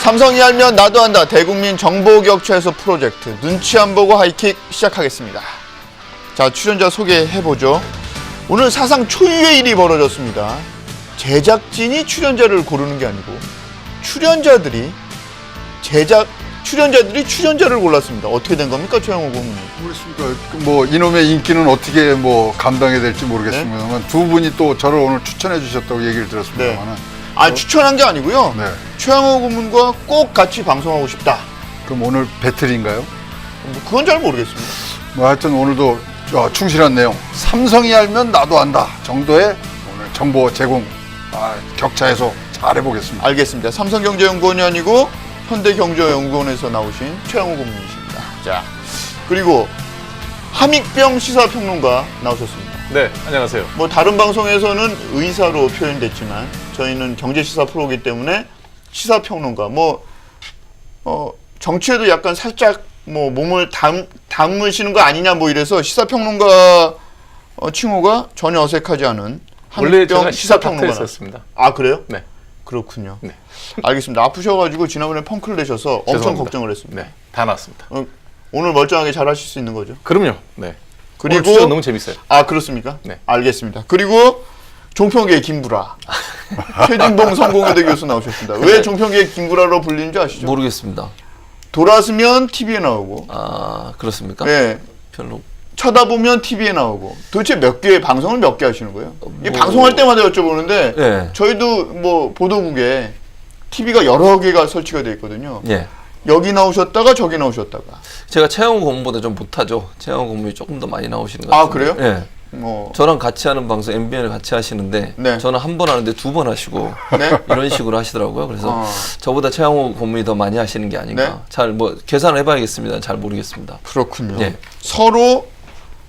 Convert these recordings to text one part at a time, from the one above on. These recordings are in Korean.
삼성이 알면 나도 한다. 대국민 정보격차에서 프로젝트 눈치 안 보고 하이킥 시작하겠습니다. 자, 출연자 소개해보죠. 오늘 사상 초유의 일이 벌어졌습니다. 제작진이 출연자를 고르는 게 아니고 출연자들이 출연자를 골랐습니다. 어떻게 된 겁니까, 최영호 고문님? 모르겠습니까? 뭐 이놈의 인기는 어떻게 뭐 감당해야 될지 모르겠습니다만 네? 두 분이 또 저를 오늘 추천해 주셨다고 얘기를 들었습니다만은 아, 추천한 게 아니고요. 네. 최영호 고문과 꼭 같이 방송하고 싶다. 그럼 오늘 배틀인가요? 뭐 그건 잘 모르겠습니다. 뭐 하여튼 오늘도 충실한 내용 삼성이 알면 나도 안다 정도의 오늘 정보 제공 격차에서 잘 해보겠습니다. 알겠습니다. 삼성경제연구원이 아니고 현대경제연구원에서 나오신 최영호 고문이십니다. 자, 그리고 함익병 시사평론가 나오셨습니다. 네, 안녕하세요. 뭐 다른 방송에서는 의사로 표현됐지만 저희는 경제시사 프로이기 때문에 시사평론가, 정치에도 약간 살짝 뭐 몸을 담으시는 거 아니냐 뭐 이래서 시사평론가 칭호가 전혀 어색하지 않은 원래 제가 함익병 시사평론가 시사평론가. 있었습니다. 아, 그래요? 네. 그렇군요. 네. 알겠습니다. 아프셔가지고 지난번에 펑크를 내셔서 엄청 죄송합니다. 걱정을 했습니다. 네, 다 나왔습니다. 오늘 멀쩡하게 잘 하실 수 있는 거죠? 그럼요. 네. 그리고 오늘 출연 너무 재밌어요. 아, 그렇습니까? 네. 알겠습니다. 그리고 종편계의 김구라 최진봉 성공회대 교수 나오셨습니다. 왜 종편계의 김구라로 불리는지 아시죠? 모르겠습니다. 돌아서면 TV에 나오고, 아, 그렇습니까? 네, 별로. 쳐다보면 TV에 나오고. 도대체 방송을 몇 개 하시는 거예요? 이 방송할 때마다 여쭤보는데 예. 저희도 뭐 보도국에 TV가 여러 개가 설치가 돼 있거든요. 예. 여기 나오셨다가 저기 나오셨다가. 제가 최영호 고문보다 좀 못하죠. 최영호 고문이 조금 더 많이 나오시는 것 아, 같은데. 그래요? 예. 뭐 저랑 같이 하는 방송 MBN을 같이 하시는데 네. 저는 한 번 하는데 두 번 하시고 네? 이런 식으로 하시더라고요. 그래서 저보다 최영호 고문이 더 많이 하시는 게 아닌가. 네? 잘 뭐 계산을 해봐야겠습니다. 잘 모르겠습니다. 그렇군요. 예. 서로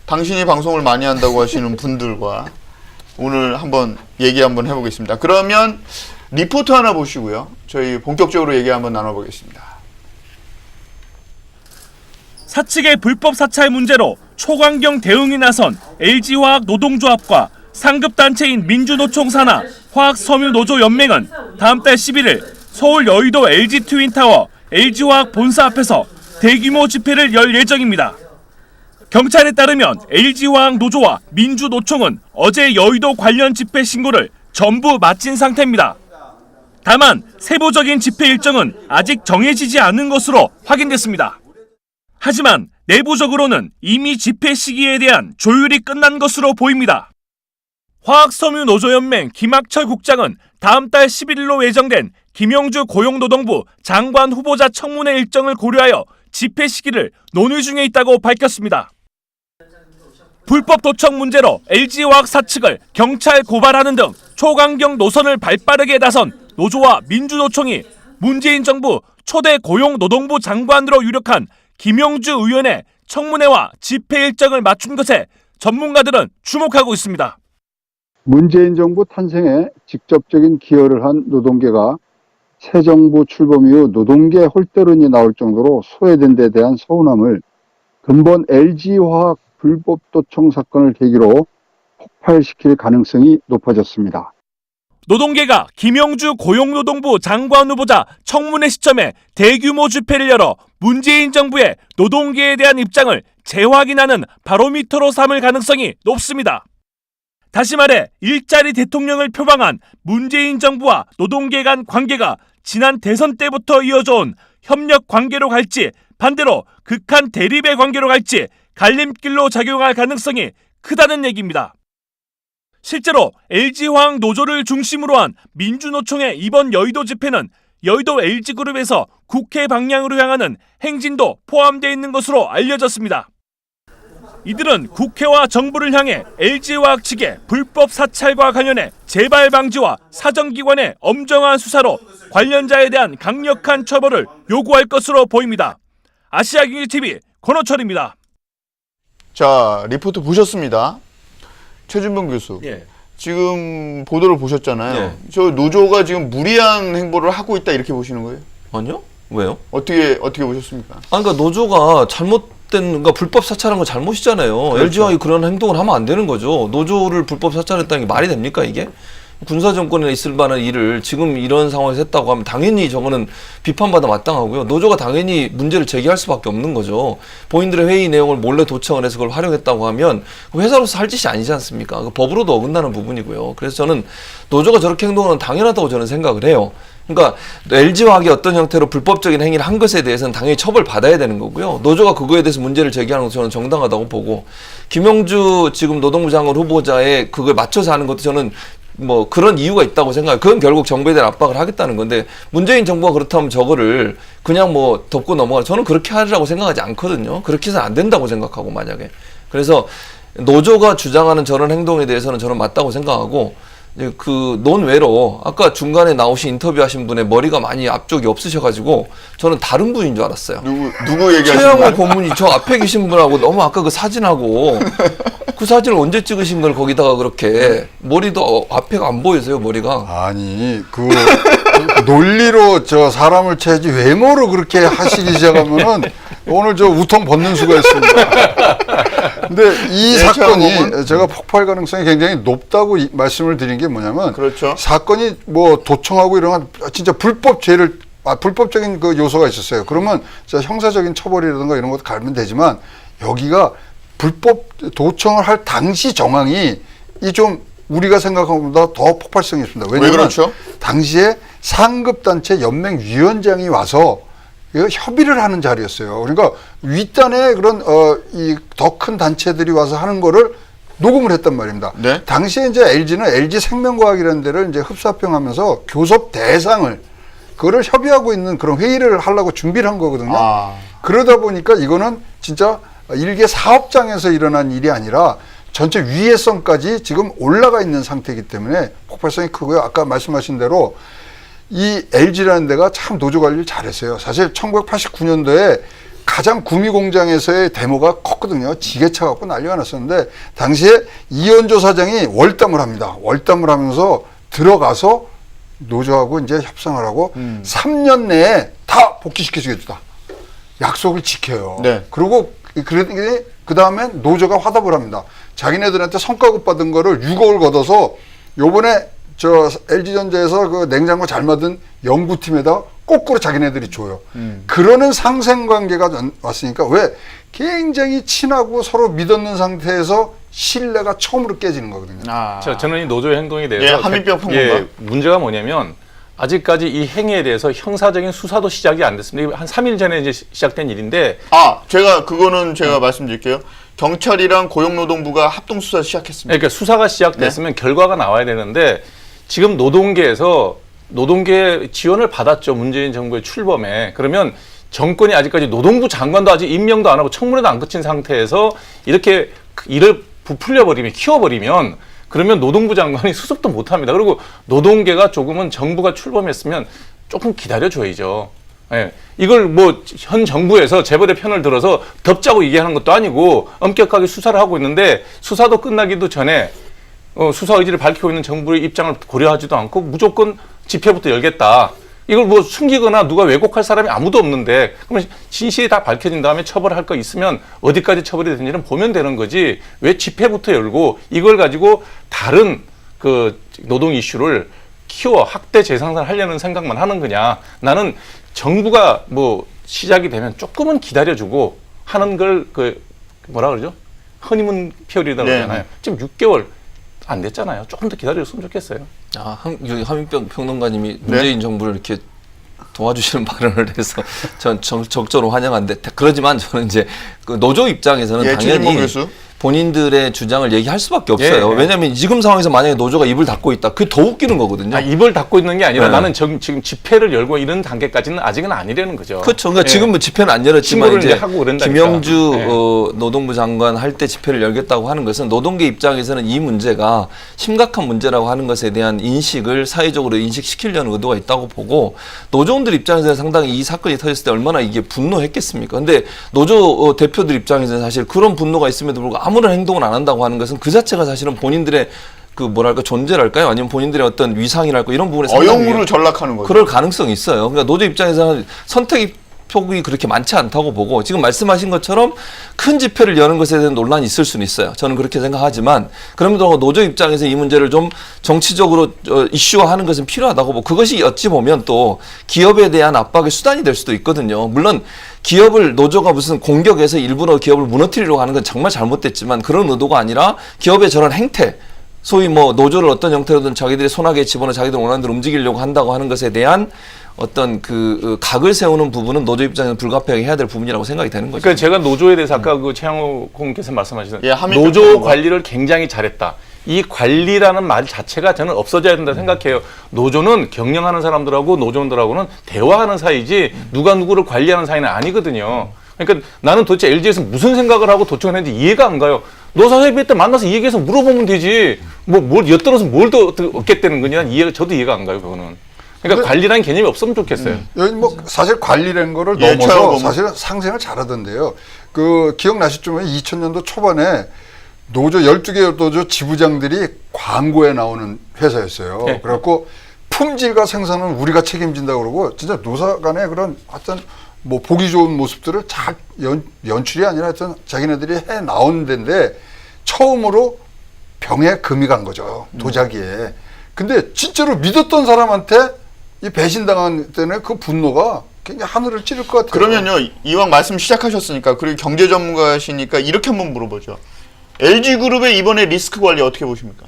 당신이 방송을 많이 한다고 하시는 분들과 오늘 한번 얘기 한번 해보겠습니다. 그러면 리포트 하나 보시고요. 저희 본격적으로 얘기 한번 나눠보겠습니다. 사측의 불법 사찰 문제로 초강경 대응이 나선 LG화학 노동조합과 상급단체인 민주노총 산하 화학섬유노조연맹은 다음 달 11일 서울 여의도 LG트윈타워 LG화학 본사 앞에서 대규모 집회를 열 예정입니다. 경찰에 따르면 LG화학 노조와 민주노총은 어제 여의도 관련 집회 신고를 전부 마친 상태입니다. 다만 세부적인 집회 일정은 아직 정해지지 않은 것으로 확인됐습니다. 하지만 내부적으로는 이미 집회 시기에 대한 조율이 끝난 것으로 보입니다. 화학섬유노조연맹 김학철 국장은 다음 달 11일로 예정된 김영주 고용노동부 장관 후보자 청문회 일정을 고려하여 집회 시기를 논의 중에 있다고 밝혔습니다. 불법 도청 문제로 LG화학 사측을 경찰 고발하는 등 초강경 노선을 발빠르게 나선 노조와 민주노총이 문재인 정부 초대 고용노동부 장관으로 유력한 김영주 의원의 청문회와 집회 일정을 맞춘 것에 전문가들은 주목하고 있습니다. 문재인 정부 탄생에 직접적인 기여를 한 노동계가 새 정부 출범 이후 노동계 홀대론이 나올 정도로 소외된 데 대한 서운함을 근본 LG화학 불법 도청 사건을 계기로 폭발시킬 가능성이 높아졌습니다. 노동계가 김영주 고용노동부 장관 후보자 청문회 시점에 대규모 집회를 열어 문재인 정부의 노동계에 대한 입장을 재확인하는 바로미터로 삼을 가능성이 높습니다. 다시 말해 일자리 대통령을 표방한 문재인 정부와 노동계 간 관계가 지난 대선 때부터 이어져온 협력 관계로 갈지 반대로 극한 대립의 관계로 갈지 갈림길로 작용할 가능성이 크다는 얘기입니다. 실제로 LG화학 노조를 중심으로 한 민주노총의 이번 여의도 집회는 여의도 LG그룹에서 국회 방향으로 향하는 행진도 포함되어 있는 것으로 알려졌습니다. 이들은 국회와 정부를 향해 LG화학 측의 불법 사찰과 관련해 재발 방지와 사정기관의 엄정한 수사로 관련자에 대한 강력한 처벌을 요구할 것으로 보입니다. 아시아경제TV 권호철입니다. 자, 리포트 보셨습니다. 최진봉 교수. 예. 지금 보도를 보셨잖아요. 예. 저 노조가 지금 무리한 행보를 하고 있다 이렇게 보시는 거예요? 아니요? 왜요? 어떻게 보셨습니까? 그러니까 노조가 그러니까 불법 사찰한 건 잘못이잖아요. 그렇죠. LG화학이 그런 행동을 하면 안 되는 거죠. 노조를 불법 사찰했다는 게 말이 됩니까 이게? 군사 정권에 있을 만한 일을 지금 이런 상황에서 했다고 하면 당연히 저거는 비판받아 마땅하고요. 노조가 당연히 문제를 제기할 수밖에 없는 거죠. 본인들의 회의 내용을 몰래 도청을 해서 그걸 활용했다고 하면 회사로서 할 짓이 아니지 않습니까? 그 법으로도 어긋나는 부분이고요. 그래서 저는 노조가 저렇게 행동하는 당연하다고 저는 생각을 해요. 그러니까 LG화학이 어떤 형태로 불법적인 행위를 한 것에 대해서는 당연히 처벌받아야 되는 거고요. 노조가 그거에 대해서 문제를 제기하는 것도 저는 정당하다고 보고, 김영주 지금 노동부 장관 후보자의 그걸 맞춰서 하는 것도 저는 뭐 그런 이유가 있다고 생각해요. 그건 결국 정부에 대한 압박을 하겠다는 건데, 문재인 정부가 그렇다면 저거를 그냥 뭐 덮고 넘어가, 저는 그렇게 하리라고 생각하지 않거든요. 그렇게 해서는 안 된다고 생각하고, 만약에. 그래서 노조가 주장하는 저런 행동에 대해서는 저는 맞다고 생각하고, 그 논외로 아까 중간에 나오신 인터뷰하신 분의 머리가 많이 앞쪽이 없으셔가지고 저는 다른 분인 줄 알았어요. 누구 얘기하시는 최양호 거예요? 고문이 저 앞에 계신 분하고 너무 아까 그 사진하고 그 사진을 언제 찍으신 걸 거기다가 그렇게 머리도 앞에가 안 보여서요, 머리가. 아니, 그 논리로 저 사람을 채지 외모로 그렇게 하시기 시작하면은 오늘 저 우통 벗는 수가 있습니다. 근데 이 네, 사건이 제가 폭발 가능성이 굉장히 높다고 말씀을 드린 게 뭐냐면, 그렇죠. 사건이 뭐 도청하고 이런 건 진짜 불법적인 그 요소가 있었어요. 그러면 진짜 형사적인 처벌이라든가 이런 것도 갈면 되지만, 여기가 불법 도청을 할 당시 정황이 이 좀 우리가 생각한 것보다 더 폭발성이 있습니다. 왜냐하면 왜 그렇죠? 당시에 상급단체 연맹위원장이 와서 협의를 하는 자리였어요. 그러니까 윗단에 그런 이 더 큰 단체들이 와서 하는 거를 녹음을 했단 말입니다. 네. 당시에 이제 LG는 LG 생명과학이라는 데를 이제 흡사합병하면서 교섭 대상을 그거를 협의하고 있는 그런 회의를 하려고 준비를 한 거거든요. 그러다 보니까 이거는 진짜 일개 사업장에서 일어난 일이 아니라 전체 위해성까지 지금 올라가 있는 상태이기 때문에 폭발성이 크고요. 아까 말씀하신 대로 이 LG라는 데가 참 노조 관리를 잘했어요. 사실 1989년도에 가장 구미 공장에서의 데모가 컸거든요. 지게차 갖고 난리가 났었는데, 당시에 이현조 사장이 월담을 합니다. 월담을 하면서 들어가서 노조하고 이제 협상을 하고 3년 내에 다 복귀시켜주겠다. 약속을 지켜요. 네. 그리고 그 다음에 노조가 화답을 합니다. 자기네들한테 성과급 받은 거를 6억을 걷어서 요번에 저 LG전자에서 그 냉장고 잘 만든 연구팀에다 거꾸로 자기네들이 줘요. 그러는 상생관계가 왔으니까, 왜 굉장히 친하고 서로 믿었는 상태에서 신뢰가 처음으로 깨지는 거거든요. 저는 이 노조의 행동에 대해서 예, 한민병 평론가. 문제가 뭐냐면 아직까지 이 행위에 대해서 형사적인 수사도 시작이 안 됐습니다. 한 3일 전에 이제 시작된 일인데, 그거는 제가 말씀드릴게요. 경찰이랑 고용노동부가 합동수사 시작했습니다. 그러니까 수사가 시작됐으면 결과가 나와야 되는데, 지금 노동계에서 노동계 지원을 받았죠. 문재인 정부의 출범에. 그러면 정권이 아직까지 노동부 장관도 아직 임명도 안 하고 청문회도 안 거친 상태에서 이렇게 일을 부풀려버리면, 키워버리면, 그러면 노동부 장관이 수습도 못합니다. 그리고 노동계가 조금은 정부가 출범했으면 조금 기다려줘야죠. 예. 이걸 뭐 현 정부에서 재벌의 편을 들어서 덮자고 얘기하는 것도 아니고 엄격하게 수사를 하고 있는데, 수사도 끝나기도 전에 수사 의지를 밝히고 있는 정부의 입장을 고려하지도 않고 무조건 집회부터 열겠다. 이걸 뭐 숨기거나 누가 왜곡할 사람이 아무도 없는데, 그러면 진실이 다 밝혀진 다음에 처벌할 거 있으면 어디까지 처벌이 되는지는 보면 되는 거지, 왜 집회부터 열고 이걸 가지고 다른 그 노동 이슈를 키워 학대 재생산을 하려는 생각만 하는 거냐. 나는 정부가 뭐 시작이 되면 조금은 기다려주고 하는 걸 그 뭐라 그러죠? 허니문 피어리라고 그러잖아요. 지금 6개월 안 됐잖아요. 조금 더 기다려줬으면 좋겠어요. 한민병 평론가님이 문재인 정부를 이렇게 도와주시는 발언을 해서 전 적절히 환영한데, 그러지만 저는 이제 그 노조 입장에서는 당연히 본인들의 주장을 얘기할 수밖에 없어요. 왜냐하면 지금 상황에서 만약에 노조가 입을 닫고 있다, 그게 더 웃기는 거거든요. 입을 닫고 있는 게 아니라 나는 지금 집회를 열고 이런 단계까지는 아직은 아니라는 거죠. 그렇죠. 그러니까 지금 뭐 집회는 안 열었지만 이제 하고 김영주 노동부 장관 할 때 집회를 열겠다고 하는 것은 노동계 입장에서는 이 문제가 심각한 문제라고 하는 것에 대한 인식을 사회적으로 인식시키려는 의도가 있다고 보고, 노조원들 입장에서는 상당히 이 사건이 터졌을 때 얼마나 이게 분노했겠습니까? 근데 노조 대표들 입장에서는 사실 그런 분노가 있음에도 불구하고 아무런 행동을 안 한다고 하는 것은 그 자체가 사실은 본인들의 그 뭐랄까 존재랄까요? 아니면 본인들의 어떤 위상이랄까 이런 부분에 어용으로 전락하는 거죠. 그럴 가능성이 있어요. 그러니까 노조 입장에서는 선택이 폭이 그렇게 많지 않다고 보고 지금 말씀하신 것처럼 큰 집회를 여는 것에 대한 논란이 있을 수는 있어요. 저는 그렇게 생각하지만 그럼에도 불구하고 노조 입장에서 이 문제를 좀 정치적으로 이슈화하는 것은 필요하다고 보고 그것이 어찌 보면 또 기업에 대한 압박의 수단이 될 수도 있거든요. 물론 기업을 노조가 무슨 공격해서 일부러 기업을 무너뜨리려고 하는 건 정말 잘못됐지만 그런 의도가 아니라 기업의 저런 행태 소위 뭐 노조를 어떤 형태로든 자기들이 손아귀에 집어넣어 자기들 원하는 대로 움직이려고 한다고 하는 것에 대한 어떤 그 각을 세우는 부분은 노조 입장에서 불가피하게 해야 될 부분이라고 생각이 되는 거죠. 그러니까 제가 노조에 대해서 아까 그 최양호 공께서 말씀하신 예, 노조 관리를 굉장히 잘했다. 이 관리라는 말 자체가 저는 없어져야 된다 생각해요. 노조는 경영하는 사람들하고 노조원들하고는 대화하는 사이지 누가 누구를 관리하는 사이는 아니거든요. 그러니까 나는 도대체 LG에서 무슨 생각을 하고 도청을 했는지 이해가 안 가요. 노사협의 때 만나서 이 얘기해서 물어보면 되지. 뭘 엿들어서 뭘 더 얻겠다는 거냐? 저도 이해가 안 가요, 그거는. 그러니까 관리라는 개념이 없으면 좋겠어요. 여기 뭐 사실 관리라는 거를 예, 넘어서 사실은 상생을 잘하던데요. 그 기억나시죠? 2000년도 초반에 노조 12개 노조 지부장들이 광고에 나오는 회사였어요. 네. 그래갖고 품질과 생산은 우리가 책임진다고 그러고 진짜 노사 간의 그런 어떤 뭐 보기 좋은 모습들을 잘 연출이 아니라 하여튼 자기네들이 해 나온 데인데 처음으로 병에 금이 간 거죠. 도자기에. 근데 진짜로 믿었던 사람한테 이 배신당한 때는 그 분노가 굉장히 하늘을 찌를 것 같아요. 그러면요, 이왕 말씀 시작하셨으니까, 그리고 경제 전문가시니까 이렇게 한번 물어보죠. LG그룹의 이번에 리스크 관리 어떻게 보십니까?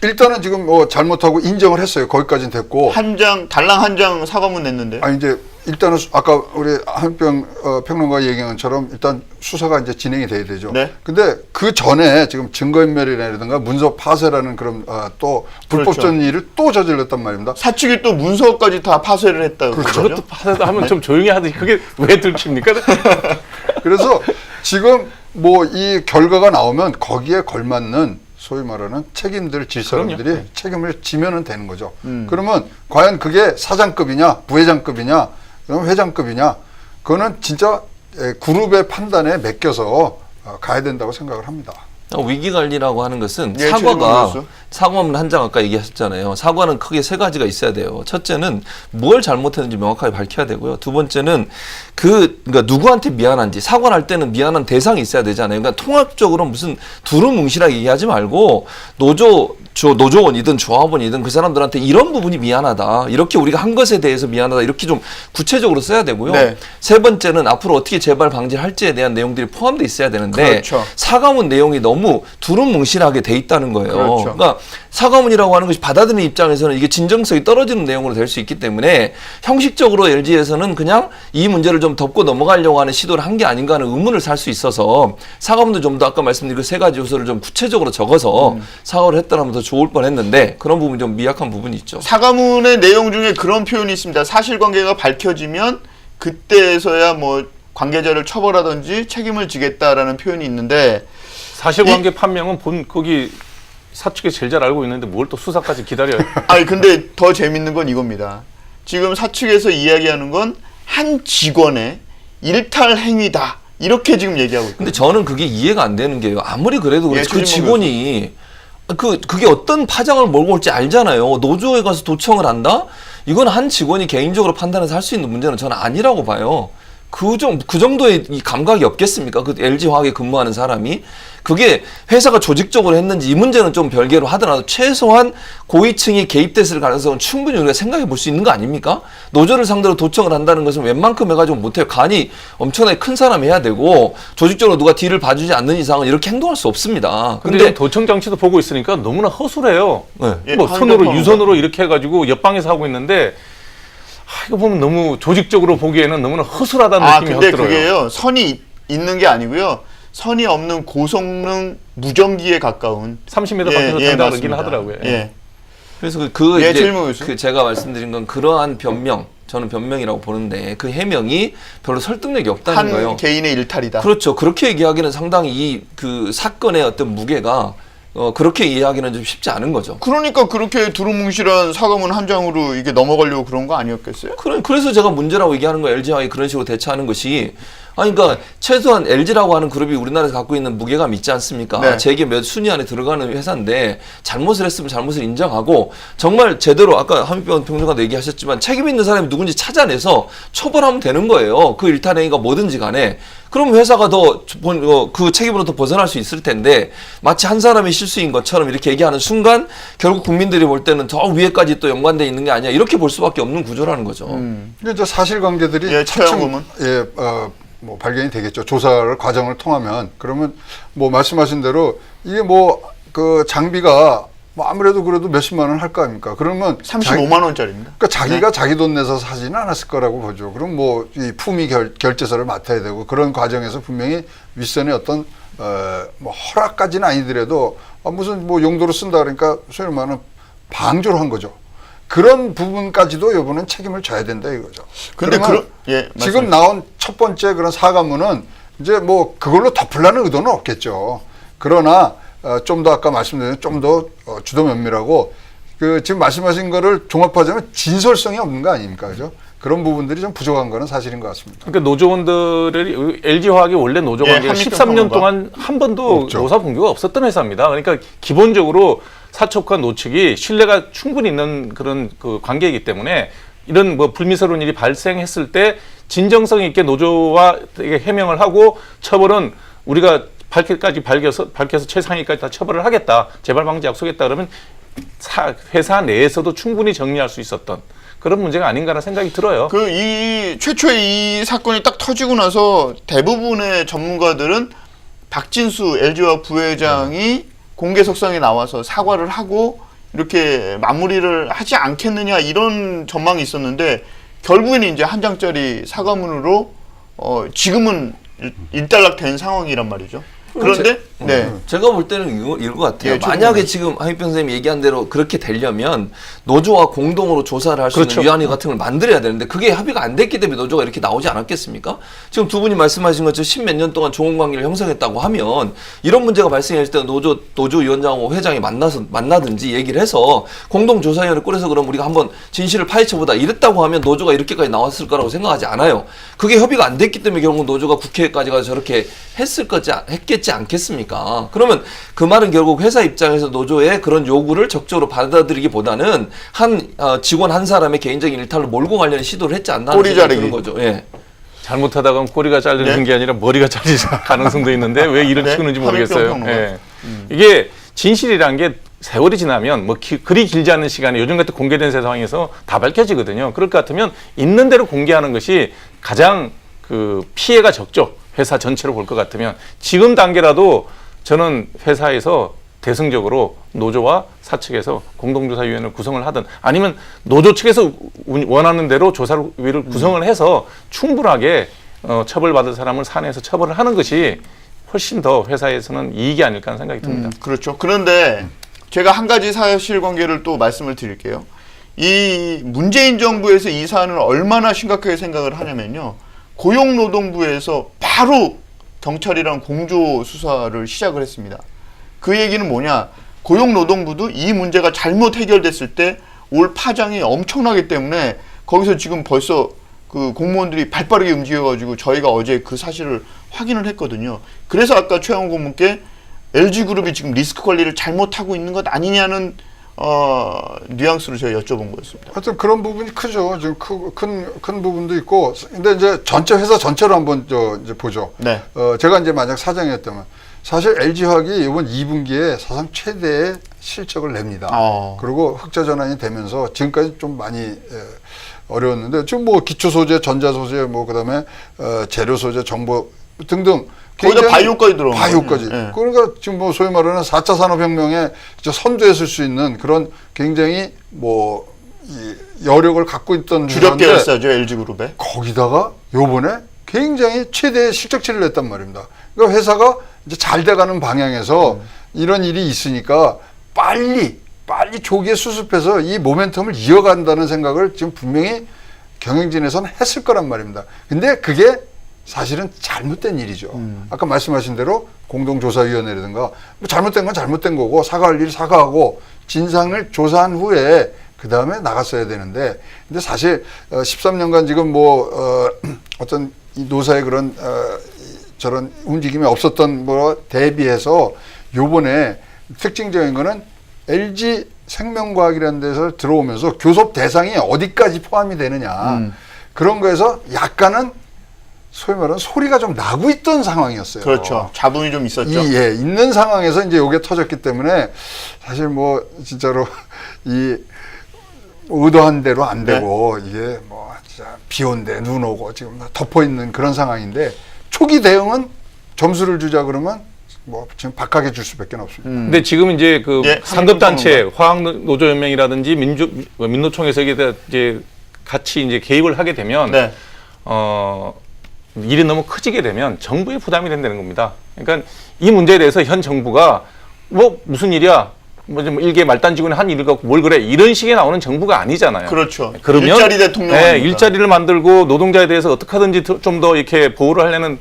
일단은 지금 뭐 잘못하고 인정을 했어요. 거기까지는 됐고. 달랑 한 장 사과문 냈는데. 아니 이제 일단은 아까 우리 한평 평론가 얘기한 것처럼 일단 수사가 이제 진행이 돼야 되죠. 네. 근데 그 전에 지금 증거인멸이라든가 문서 파쇄라는 그런 또 불법적 그렇죠. 일을 또 저질렀단 말입니다. 사측이 또 문서까지 다 파쇄를 했다고. 그러죠? 그것도 파쇄도 하면 좀 조용히 하듯이 그게 왜 들킵니까? 그래서 지금 뭐 이 결과가 나오면 거기에 걸맞는 소위 말하는 책임들 질 사람들이 책임을 지면은 되는 거죠. 그러면 과연 그게 사장급이냐, 부회장급이냐, 그럼 회장급이냐, 그거는 진짜 그룹의 판단에 맡겨서 가야 된다고 생각을 합니다. 위기 관리라고 하는 것은 예, 사과문 한 장 아까 얘기하셨잖아요. 사과는 크게 세 가지가 있어야 돼요. 첫째는 뭘 잘못했는지 명확하게 밝혀야 되고요. 두 번째는 그러니까 누구한테 미안한지 사과를 할 때는 미안한 대상이 있어야 되잖아요. 그러니까 통합적으로 무슨 두루뭉실하게 얘기하지 말고 노조원이든 조합원이든 그 사람들한테 이런 부분이 미안하다. 이렇게 우리가 한 것에 대해서 미안하다. 이렇게 좀 구체적으로 써야 되고요. 네. 세 번째는 앞으로 어떻게 재발 방지를 할지에 대한 내용들이 포함되어 있어야 되는데 그렇죠. 사과문 내용이 너무 두루뭉실하게 돼 있다는 거예요. 그렇죠. 그러니까 사과문이라고 하는 것이 받아들이는 입장에서는 이게 진정성이 떨어지는 내용으로 될 수 있기 때문에 형식적으로 LG에서는 그냥 이 문제를 좀 덮고 넘어가려고 하는 시도를 한 게 아닌가 하는 의문을 살 수 있어서 사과문도 좀 더 아까 말씀드린 그 세 가지 요소를 좀 구체적으로 적어서 사과를 했더라면 더 좋을 뻔했는데 그런 부분이 좀 미약한 부분이 있죠. 사과문의 내용 중에 그런 표현이 있습니다. 사실관계가 밝혀지면 그때서야 뭐 관계자를 처벌하든지 책임을 지겠다라는 표현이 있는데 사실관계 판명은 거기 사측이 제일 잘 알고 있는데 뭘 또 수사까지 기다려요. 아니 근데 더 재밌는 건 이겁니다. 지금 사측에서 이야기하는 건 한 직원의 일탈 행위다. 이렇게 지금 얘기하고 있거든요. 근데 저는 그게 이해가 안 되는 게요. 아무리 그래도 그렇지 그 직원이 그게 어떤 파장을 몰고 올지 알잖아요. 노조에 가서 도청을 한다? 이건 한 직원이 개인적으로 판단해서 할 수 있는 문제는 저는 아니라고 봐요. 그 정도의 이 감각이 없겠습니까? 그 LG화학에 근무하는 사람이. 그게 회사가 조직적으로 했는지 이 문제는 좀 별개로 하더라도 최소한 고위층이 개입됐을 가능성은 충분히 우리가 생각해 볼 수 있는 거 아닙니까? 노조를 상대로 도청을 한다는 것은 웬만큼 해가지고 못해요. 간이 엄청나게 큰 사람이 해야 되고 조직적으로 누가 뒤를 봐주지 않는 이상은 이렇게 행동할 수 없습니다. 근데 도청 장치도 보고 있으니까 너무나 허술해요. 네. 뭐 손으로 유선으로 이렇게 해가지고 옆방에서 하고 있는데 이거 보면 너무 조직적으로 보기에는 너무나 허술하다는 느낌이 근데 들어요. 그게요. 선이 있는 게 아니고요. 선이 없는 고성능 무전기에 가까운 30m 밖에서 된다긴 하더라고요. 예. 그래서 이제 제가 말씀드린 건 그러한 변명, 저는 변명이라고 보는데 그 해명이 별로 설득력이 없다는 거예요. 한 개인의 일탈이다. 그렇죠. 그렇게 얘기하기는 상당히 그 사건의 어떤 무게가 그렇게 이해하기는 좀 쉽지 않은 거죠. 그러니까 그렇게 두루뭉실한 사과문 한 장으로 이게 넘어가려고 그런 거 아니었겠어요? 그래서 제가 문제라고 얘기하는 거예요. LG화학이 그런 식으로 대처하는 것이 아니, 그러니까 최소한 LG라고 하는 그룹이 우리나라에서 갖고 있는 무게감 있지 않습니까? 네. 재계 몇 순위 안에 들어가는 회사인데 잘못을 했으면 잘못을 인정하고 정말 제대로 아까 한민병 평론가도 얘기하셨지만 책임 있는 사람이 누군지 찾아내서 처벌하면 되는 거예요. 그 일탈행위가 뭐든지 간에. 그럼 회사가 더 그 책임으로부터 벗어날 수 있을 텐데 마치 한 사람의 실수인 것처럼 이렇게 얘기하는 순간 결국 국민들이 볼 때는 더 위에까지 또 연관돼 있는 게 아니야 이렇게 볼 수밖에 없는 구조라는 거죠. 이게 이제 사실관계들이 예, 차츰 최영범은? 뭐 발견이 되겠죠. 조사를 과정을 통하면 그러면 뭐 말씀하신 대로 이게 뭐 그 장비가 뭐 아무래도 그래도 몇십만 원 할 거 아닙니까? 그러면 35만 원짜리입니다. 그러니까 자기가 자기 돈 내서 사지는 않았을 거라고 보죠. 그럼 뭐 이 품위 결제서를 맡아야 되고 그런 과정에서 분명히 윗선의 어떤 뭐 허락까지는 아니더라도 무슨 뭐 용도로 쓴다 그러니까 소위 말하는 방조를 한 거죠. 그런 부분까지도 이번엔 책임을 져야 된다 이거죠. 근데 그러면 지금 나온 첫 번째 그런 사과문은 이제 뭐 그걸로 덮으려는 의도는 없겠죠. 그러나 좀 더 아까 말씀드린 좀 더 주도 면밀하고 그 지금 말씀하신 거를 종합하자면 진솔성이 없는 거 아닙니까, 그죠? 그런 부분들이 좀 부족한 거는 사실인 것 같습니다. 그러니까 노조원들이 LG화학이 원래 노조 예, 관계가 한미평 13년 평론가. 동안 한 번도 없죠. 노사 분규가 없었던 회사입니다. 그러니까 기본적으로 사측과 노측이 신뢰가 충분히 있는 그런 그 관계이기 때문에 이런 뭐 불미스러운 일이 발생했을 때 진정성 있게 노조와 해명을 하고 처벌은 우리가 밝혀서 최상위까지 다 처벌을 하겠다. 재발 방지 약속했다 그러면 회사 내에서도 충분히 정리할 수 있었던 그런 문제가 아닌가라는 생각이 들어요. 이 최초의 이 사건이 딱 터지고 나서 대부분의 전문가들은 박진수 LG화학 부회장이 공개석상에 나와서 사과를 하고 이렇게 마무리를 하지 않겠느냐 이런 전망이 있었는데 결국에는 이제 한 장짜리 사과문으로 지금은 일단락된 상황이란 말이죠. 그런데 제가 볼 때는 이걸 것 같아요. 예, 만약에 지금 한익병 선생님이 얘기한 대로 그렇게 되려면 노조와 공동으로 조사를 할 수 그렇죠. 있는 위원회 같은 걸 만들어야 되는데 그게 합의가 안 됐기 때문에 노조가 이렇게 나오지 않았겠습니까? 지금 두 분이 말씀하신 것처럼 10몇 년 동안 좋은 관계를 형성했다고 하면 이런 문제가 발생했을 때 노조위원장하고 회장이 만나든지 얘기를 해서 공동조사위원회를 꾸려서 그럼 우리가 한번 진실을 파헤쳐보다 이랬다고 하면 노조가 이렇게까지 나왔을 거라고 생각하지 않아요. 그게 협의가 안 됐기 때문에 결국 노조가 국회까지 가서 저렇게 했겠지 않겠습니까? 그러면 그 말은 결국 회사 입장에서 노조의 그런 요구를 적극적으로 받아들이기보다는 한 직원 한 사람의 개인적인 일탈로 몰고 가려는 시도를 했지 않나 하는 생각이 드는 거죠. 예. 잘못하다가 꼬리가 잘리는 네? 게 아니라 머리가 잘릴 가능성도 있는데 왜 이런 네? 치우는지 한민병 모르겠어요. 평론가. 예. 이게 진실이란 게 세월이 지나면 뭐 그리 길지 않은 시간에 요즘 같은 공개된 세상에서 다 밝혀지거든요. 그럴 것 같으면 있는 대로 공개하는 것이 가장 그 피해가 적죠. 회사 전체로 볼 것 같으면 지금 단계라도 저는 회사에서 대승적으로 노조와 사측에서 공동조사위원회를 구성을 하든 아니면 노조 측에서 원하는 대로 조사위를 구성을 해서 충분하게 처벌받을 사람을 사내에서 처벌을 하는 것이 훨씬 더 회사에서는 이익이 아닐까 하는 생각이 듭니다. 그렇죠. 그런데 제가 한 가지 사실관계를 또 말씀을 드릴게요. 이 문재인 정부에서 이 사안을 얼마나 심각하게 생각을 하냐면요. 고용노동부에서 바로 경찰이랑 공조 수사를 시작을 했습니다. 그 얘기는 뭐냐? 고용노동부도 이 문제가 잘못 해결됐을 때 올 파장이 엄청나기 때문에 거기서 지금 벌써 그 공무원들이 발빠르게 움직여가지고 저희가 어제 그 사실을 확인을 했거든요. 그래서 아까 최영호 고문께 LG그룹이 지금 리스크 관리를 잘못하고 있는 것 아니냐는 뉘앙스로 제가 여쭤본 거였습니다. 하여튼 그런 부분이 크죠. 지금 큰 부분도 있고. 근데 이제 전체 회사 전체로 한번 이제 보죠. 네. 제가 이제 만약 사장이었다면 사실 LG화학이 이번 2분기에 사상 최대의 실적을 냅니다. 그리고 흑자 전환이 되면서 지금까지 좀 많이 어려웠는데 지금 뭐 기초 소재, 전자 소재, 뭐 그다음에 재료 소재, 정보 등등 거기다 바이오까지 들어온 바이오까지. 네. 그러니까 지금 뭐 소위 말하는 4차 산업혁명에 선두에 설 수 있는 그런 굉장히 뭐 이 여력을 갖고 있던 주력 회사인데 계열사죠, LG그룹에. 거기다가 요번에 굉장히 최대의 실적치를 냈단 말입니다. 그러니까 회사가 이제 잘 돼가는 방향에서 이런 일이 있으니까 빨리 조기에 수습해서 이 모멘텀을 이어간다는 생각을 지금 분명히 경영진에서는 했을 거란 말입니다. 근데 그게 사실은 잘못된 일이죠. 아까 말씀하신 대로 공동조사위원회라든가 뭐 잘못된 건 잘못된 거고 사과할 일 사과하고 진상을 조사한 후에 그 다음에 나갔어야 되는데 근데 사실 13년간 지금 뭐 어떤 이 노사의 그런 저런 움직임이 없었던 뭐 대비해서 요번에 특징적인 거는 LG 생명과학이라는 데서 들어오면서 교섭 대상이 어디까지 포함이 되느냐 그런 거에서 약간은 소위 말하는 소리가 좀 나고 있던 상황이었어요. 그렇죠. 자본이 좀 있었죠. 예, 있는 상황에서 이제 요게 터졌기 때문에 사실 뭐 진짜로 이 의도한 대로 안 되고 이게 뭐 진짜 비 온대 눈 오고 지금 덮어 있는 그런 상황인데 초기 대응은 점수를 주자 그러면 뭐 지금 박하게 줄 수밖에 없습니다. 근데 지금 이제 그 예, 상급단체 화학노조연맹이라든지 민노총에서 이제 같이 이제 개입을 하게 되면 네. 일이 너무 커지게 되면 정부의 부담이 된다는 겁니다. 그러니까 이 문제에 대해서 현 정부가 뭐 무슨 일이야? 뭐 좀 일개 말단직원이 한 일을 갖고 뭘 그래? 이런 식의 나오는 정부가 아니잖아요. 그렇죠. 그러면 일자리 대통령. 네, 일자리를 만들고 노동자에 대해서 어떻게 하든지 좀 더 이렇게 보호를 하려는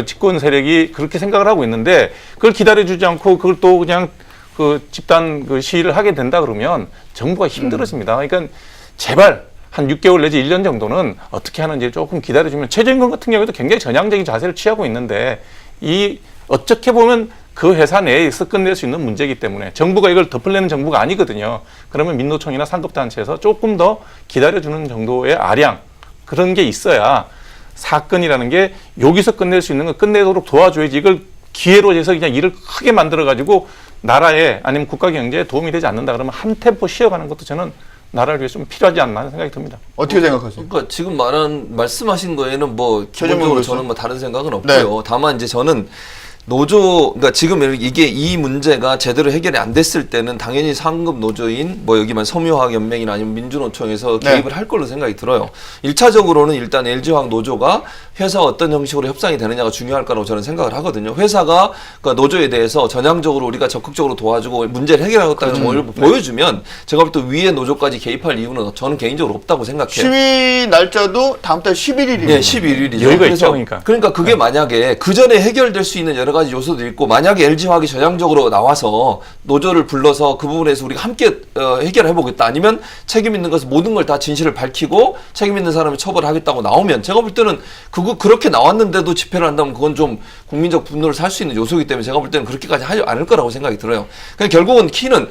집권 세력이 그렇게 생각을 하고 있는데 그걸 기다려주지 않고 그걸 또 그냥 그 집단 그 시위를 하게 된다 그러면 정부가 힘들어집니다. 그러니까 제발 한 6개월 내지 1년 정도는 어떻게 하는지 조금 기다려주면 최저임금 같은 경우에도 굉장히 전향적인 자세를 취하고 있는데 이 어떻게 보면 그 회사 내에서 끝낼 수 있는 문제이기 때문에 정부가 이걸 덮으려는 정부가 아니거든요. 그러면 민노총이나 상급단체에서 조금 더 기다려주는 정도의 아량 그런 게 있어야 사건이라는 게 여기서 끝낼 수 있는 건 끝내도록 도와줘야지 이걸 기회로 해서 그냥 일을 크게 만들어가지고 나라에 아니면 국가 경제에 도움이 되지 않는다 그러면 한 템포 쉬어가는 것도 저는 나라를 위해서 좀 필요하지 않나 하는 생각이 듭니다. 어떻게 생각하세요? 그러니까 지금 말씀하신 거에는 뭐 최종적으로 기본적으로 저는 뭐 다른 생각은 없고요. 다만 이제 저는 그러니까 지금 이게 이 문제가 제대로 해결이 안 됐을 때는 당연히 상급 노조인 뭐 여기만 섬유화학연맹이나 아니면 민주노총에서 개입을 할 걸로 생각이 들어요. 1차적으로는 일단 LG화학 노조가 회사와 어떤 형식으로 협상이 되느냐가 중요할 거라고 저는 생각을 하거든요. 회사가 그 노조에 대해서 전향적으로 우리가 적극적으로 도와주고 문제를 해결하겠다는 걸 보여주면 제가 볼 때 위에 노조까지 개입할 이유는 저는 개인적으로 없다고 생각해요. 시위 날짜도 다음 달 11일이에요. 네, 11일이죠. 여유가 있죠, 그러니까. 그게 만약에 그 전에 해결될 수 있는 여러 가지 요소도 있고 만약에 LG화학이 전향적으로 나와서 노조를 불러서 그 부분에서 우리가 함께 해결해보겠다 아니면 책임 있는 것은 모든 걸 다 진실을 밝히고 책임 있는 사람을 처벌하겠다고 나오면 제가 볼 때는 그렇게 나왔는데도 집회를 한다면 그건 좀 국민적 분노를 살 수 있는 요소이기 때문에 제가 볼 때는 그렇게까지 하지 않을 거라고 생각이 들어요. 그냥 결국은 키는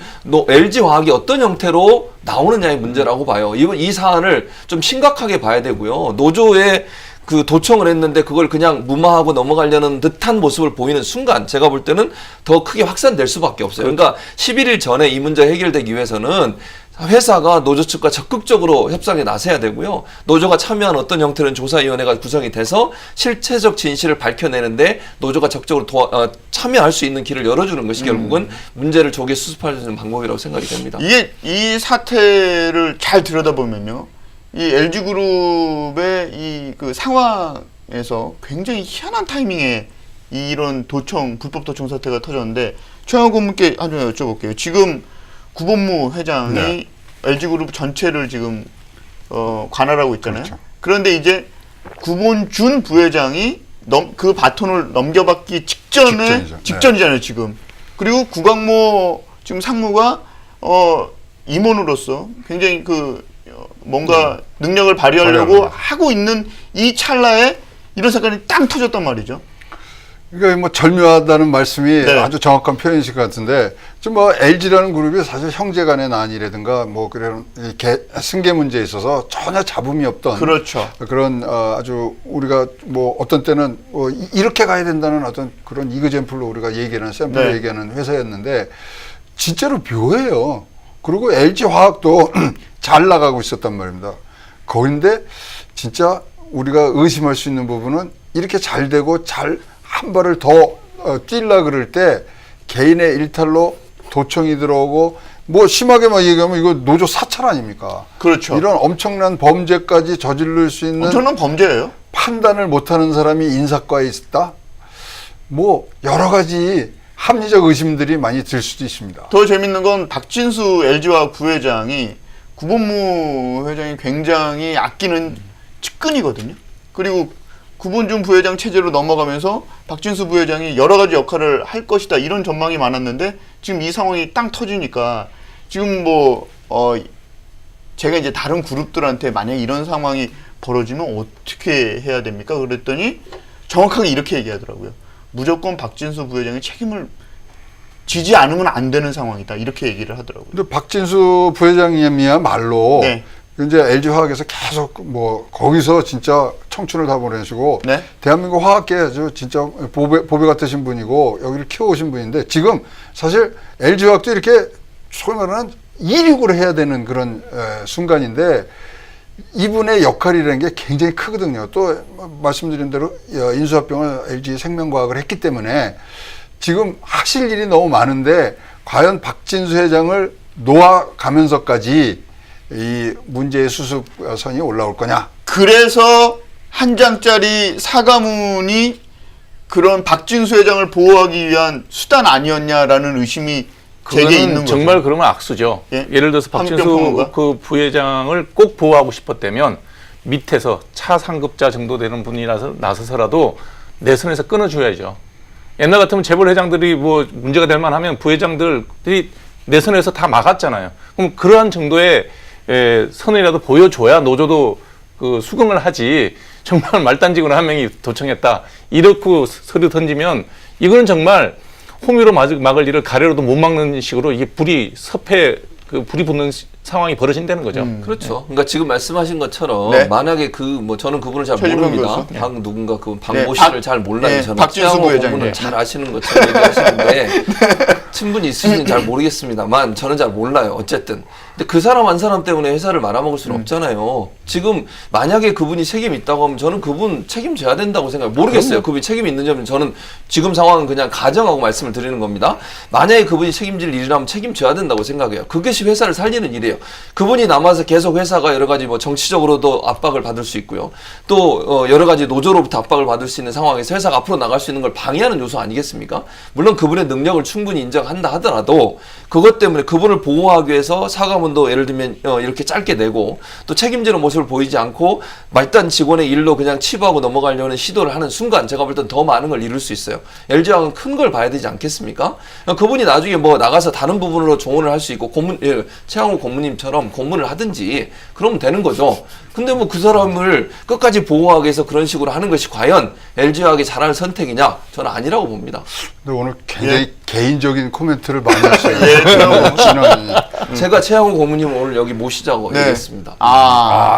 LG화학이 어떤 형태로 나오느냐의 문제라고 봐요. 이 사안을 좀 심각하게 봐야 되고요. 노조의 그 도청을 했는데 그걸 그냥 무마하고 넘어가려는 듯한 모습을 보이는 순간 제가 볼 때는 더 크게 확산될 수밖에 없어요. 그러니까 11일 전에 이 문제 해결되기 위해서는 회사가 노조 측과 적극적으로 협상에 나서야 되고요. 노조가 참여한 어떤 형태는 조사위원회가 구성이 돼서 실체적 진실을 밝혀내는데 노조가 적극적으로 참여할 수 있는 길을 열어주는 것이 결국은 문제를 조기에 수습할 수 있는 방법이라고 생각이 됩니다. 이게 이 사태를 잘 들여다보면요. 이 LG그룹의 이 그 상황에서 굉장히 희한한 타이밍에 이런 불법 도청 사태가 터졌는데 최영호 고문께 한 번 여쭤볼게요. 지금 구본무 회장이 LG그룹 전체를 지금 관할하고 있잖아요. 그렇죠. 그런데 이제 구본준 부회장이 그 바톤을 넘겨받기 직전이잖아요, 지금. 그리고 구광모 지금 상무가 임원으로서 굉장히 뭔가 능력을 발휘하려고 하고 있는 이 찰나에 이런 사건이 땅 터졌단 말이죠. 그러니까 뭐 절묘하다는 말씀이 네. 아주 정확한 표현이실 것 같은데 지금 뭐 LG라는 그룹이 사실 형제간의 난이라든가 뭐 그런 승계 문제에 있어서 전혀 잡음이 없던 그렇죠. 그런 아주 우리가 뭐 어떤 때는 이렇게 가야 된다는 어떤 그런 이그젠플로 우리가 얘기하는 샘플로 얘기하는 회사였는데 진짜로 묘해요. 그리고 LG화학도 잘 나가고 있었단 말입니다. 그런데 진짜 우리가 의심할 수 있는 부분은 이렇게 잘 되고 한 발을 더 뛰려 그럴 때 개인의 일탈로 도청이 들어오고 뭐 심하게 막 얘기하면 이거 노조 사찰 아닙니까? 그렇죠. 이런 엄청난 범죄까지 저지를 수 있는 엄청난 범죄예요. 판단을 못하는 사람이 인사과에 있다? 뭐 여러 가지 합리적 의심들이 많이 들 수도 있습니다. 더 재밌는 건 박진수 LG화학 부회장이 구본무 회장이 굉장히 아끼는 측근이거든요. 그리고 구본준 부회장 체제로 넘어가면서 박진수 부회장이 여러 가지 역할을 할 것이다 이런 전망이 많았는데 지금 이 상황이 땅 터지니까 지금 제가 이제 다른 그룹들한테 만약에 이런 상황이 벌어지면 어떻게 해야 됩니까? 그랬더니 정확하게 이렇게 얘기하더라고요. 무조건 박진수 부회장이 책임을 지지 않으면 안 되는 상황이다. 이렇게 얘기를 하더라고요. 근데 박진수 부회장님이야말로 네. 이제 LG화학에서 계속 뭐 거기서 진짜 청춘을 다 보내시고 네. 대한민국 화학계 아주 진짜 보배 같으신 분이고 여기를 키워오신 분인데 지금 사실 LG화학도 이렇게 소위 말하는 이륙을 해야 되는 그런 순간인데 이분의 역할이라는 게 굉장히 크거든요. 또 말씀드린 대로 인수합병을 LG생명과학을 했기 때문에 지금 하실 일이 너무 많은데 과연 박진수 회장을 놓아가면서까지 이 문제의 수습선이 올라올 거냐? 그래서 한 장짜리 사과문이 그런 박진수 회장을 보호하기 위한 수단 아니었냐라는 의심이 제게 있는 거죠. 정말 그러면 악수죠. 예? 예를 들어서 박진수 그 부회장을 꼭 보호하고 싶었다면 밑에서 차상급자 정도 되는 분이 나서서라도 내 선에서 끊어줘야죠. 옛날 같으면 재벌 회장들이 뭐 문제가 될 만하면 부회장들이 내 선에서 다 막았잖아요. 그럼 그러한 정도의 선이라도 보여줘야 노조도 그 수긍을 하지. 정말 말단직으로 한 명이 도청했다 이렇게 서류 던지면 이거는 정말 호미로 막을 일을 가래로도 못 막는 식으로 이게 불이 붙는 상황이 벌어진다는 거죠. 그렇죠. 그러니까 지금 말씀하신 것처럼 네. 만약에 저는 그분을 잘 최진봉 모릅니다. 교수. 누군가 그 네, 박모 씨를 잘 몰라요. 네, 저는 박진수 최양호 부회장님. 고문을 네. 잘 아시는 것처럼 얘기하시는데 친분이 있으신지 잘 모르겠습니다만 저는 잘 몰라요. 어쨌든. 근데 그 사람 한 사람 때문에 회사를 말아먹을 수는 없잖아요. 지금 만약에 그분이 책임 있다고 하면 저는 그분 책임져야 된다고 생각해요. 모르겠어요. 그분이 책임이 있는지 저는 지금 상황은 그냥 가정하고 말씀을 드리는 겁니다. 만약에 그분이 책임질 일이라면 책임져야 된다고 생각해요. 그것이 회사를 살리는 일이에요. 그분이 남아서 계속 회사가 여러 가지 뭐 정치적으로도 압박을 받을 수 있고요. 또 여러 가지 노조로부터 압박을 받을 수 있는 상황에서 회사가 앞으로 나갈 수 있는 걸 방해하는 요소 아니겠습니까? 물론 그분의 능력을 충분히 인정한다 하더라도 그것 때문에 그분을 보호하기 위해서 사과문도 예를 들면 이렇게 짧게 내고 또 책임지는 모습을 보이지 않고 말단 직원의 일로 그냥 치부하고 넘어가려는 시도를 하는 순간 제가 볼 땐 더 많은 걸 이룰 수 있어요. LG화학은 큰 걸 봐야 되지 않겠습니까? 그분이 나중에 뭐 나가서 다른 부분으로 조언을 할 수 있고 최양호 고문님처럼 고문을 하든지 그러면 되는 거죠. 근데 뭐 그 사람을 끝까지 보호하기 위해서 그런 식으로 하는 것이 과연 LG화학이 잘할 선택이냐? 저는 아니라고 봅니다. 근데 오늘 굉장히 개인적인 코멘트를 많이 하셔요. 제가 최양호 고문님 오늘 여기 모시자고 네. 얘기했습니다.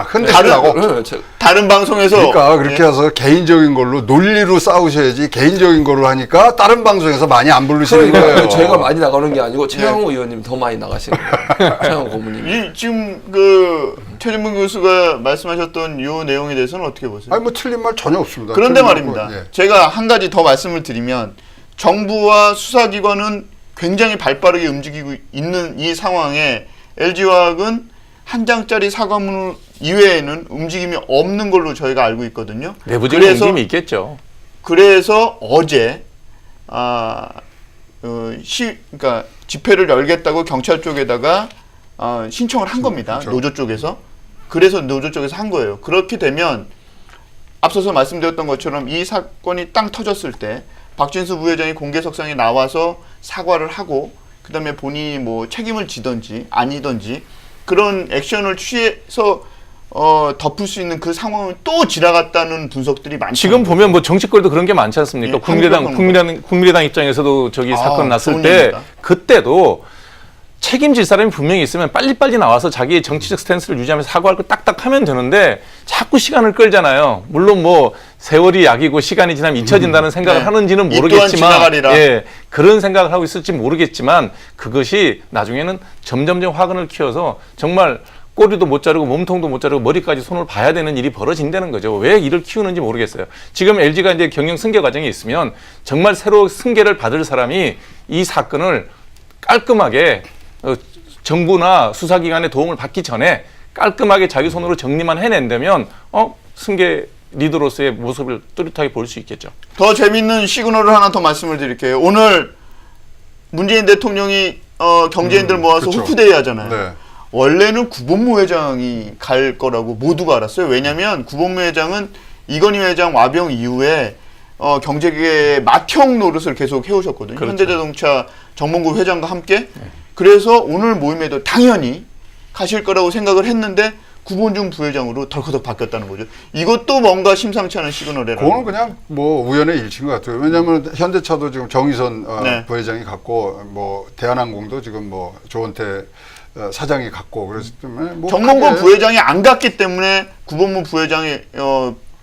흔들리라고? 다른 방송에서 그러니까 그렇게 해서 개인적인 걸로 논리로 싸우셔야지 개인적인 걸로 하니까 다른 방송에서 많이 안 부르시는 거예요. 저희가 많이 나가는 게 아니고 최양호 의원님 더 많이 나가시는 거예요. 최양호 고문님. 지금 그 최진봉 교수가 말씀하셨던 이 내용에 대해서는 어떻게 보세요? 아니 뭐 틀린 말 전혀 없습니다. 그런데 틀린 말입니다. 건, 예. 제가 한 가지 더 말씀을 드리면 정부와 수사기관은 굉장히 발빠르게 움직이고 있는 이 상황에 LG화학은 한 장짜리 사과문 이외에는 움직임이 없는 걸로 저희가 알고 있거든요. 내부적인 움직임이 있겠죠. 그래서 어제 그러니까 집회를 열겠다고 경찰 쪽에다가 신청을 한 겁니다. 그렇죠. 노조 쪽에서. 그래서 노조 쪽에서 한 거예요. 그렇게 되면 앞서서 말씀드렸던 것처럼 이 사건이 땅 터졌을 때 박진수 부회장이 공개석상에 나와서 사과를 하고 그다음에 본인이 뭐 책임을 지든지 아니든지 그런 액션을 취해서 덮을 수 있는 그 상황을 또 지나갔다는 분석들이 많죠. 지금 보면 뭐 정치권도 그런 게 많지 않습니까? 예, 국민의당 입장에서도 저기 사건 났을 좋은 때 얘기입니다. 그때도 책임질 사람이 분명히 있으면 빨리빨리 나와서 자기의 정치적 스탠스를 유지하면서 사과할 거 딱딱 하면 되는데 자꾸 시간을 끌잖아요. 물론 뭐 세월이 약이고 시간이 지나면 잊혀진다는 생각을 네. 하는지는 이 또한 모르겠지만 지나가리라. 예, 그런 생각을 하고 있을지 모르겠지만 그것이 나중에는 점점점 화근을 키워서 정말 꼬리도 못 자르고 몸통도 못 자르고 머리까지 손을 봐야 되는 일이 벌어진다는 거죠. 왜 이를 키우는지 모르겠어요. 지금 LG가 이제 경영 승계 과정에 있으면 정말 새로 승계를 받을 사람이 이 사건을 깔끔하게 정부나 수사기관의 도움을 받기 전에 깔끔하게 자기 손으로 정리만 해낸다면 승계 리더로서의 모습을 뚜렷하게 볼 수 있겠죠. 더 재밌는 시그널을 하나 더 말씀을 드릴게요. 오늘 문재인 대통령이 경제인들 모아서 그렇죠. 호프데이 하잖아요. 네. 원래는 구본무 회장이 갈 거라고 모두가 알았어요. 왜냐하면 구본무 회장은 이건희 회장 와병 이후에 경제계의 맏형 노릇을 계속 해오셨거든요. 그렇죠. 현대자동차 정몽구 회장과 함께. 그래서 오늘 모임에도 당연히 가실 거라고 생각을 했는데 구본중 부회장으로 덜커덕 바뀌었다는 거죠. 이것도 뭔가 심상치 않은 시그널이라는. 그거는 그냥 뭐 우연의 일치인 것 같아요. 왜냐하면 현대차도 지금 정의선 네. 부회장이 갖고 뭐 대한항공도 지금 뭐 조원태 사장이 갖고 그래서 때문에 뭐 정몽건 크게 부회장이 안 갔기 때문에 구본무 부회장의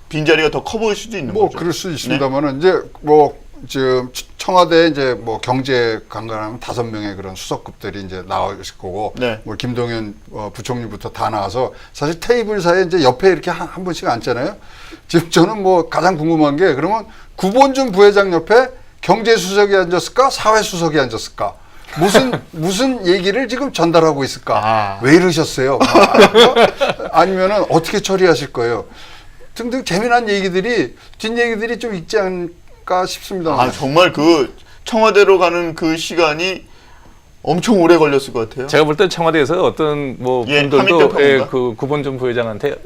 빈자리가 더 커 보일 수도 있는 뭐 거죠. 그럴 수 있습니다만은 이제 뭐 지금 청와대 이제 뭐 경제 관관하면 5명의 그런 수석급들이 이제 나올 거고, 네. 뭐 김동연 부총리부터 다 나와서 사실 테이블 사이에 이제 옆에 이렇게 한 분씩 앉잖아요. 지금 저는 뭐 가장 궁금한 게 그러면 구본중 부회장 옆에 경제수석이 앉았을까, 사회수석이 앉았을까? 무슨 얘기를 지금 전달하고 있을까? 왜 이러셨어요? 아니면은 어떻게 처리하실 거예요? 등등 재미난 얘기들이 뒷얘기들이 좀 있지 않을까 싶습니다. 아, 정말 그 청와대로 가는 그 시간이 엄청 오래 걸렸을 것 같아요. 제가 볼 때 청와대에서 어떤 뭐 예, 분들도 하민정 평론가? 그 구본중 부회장한테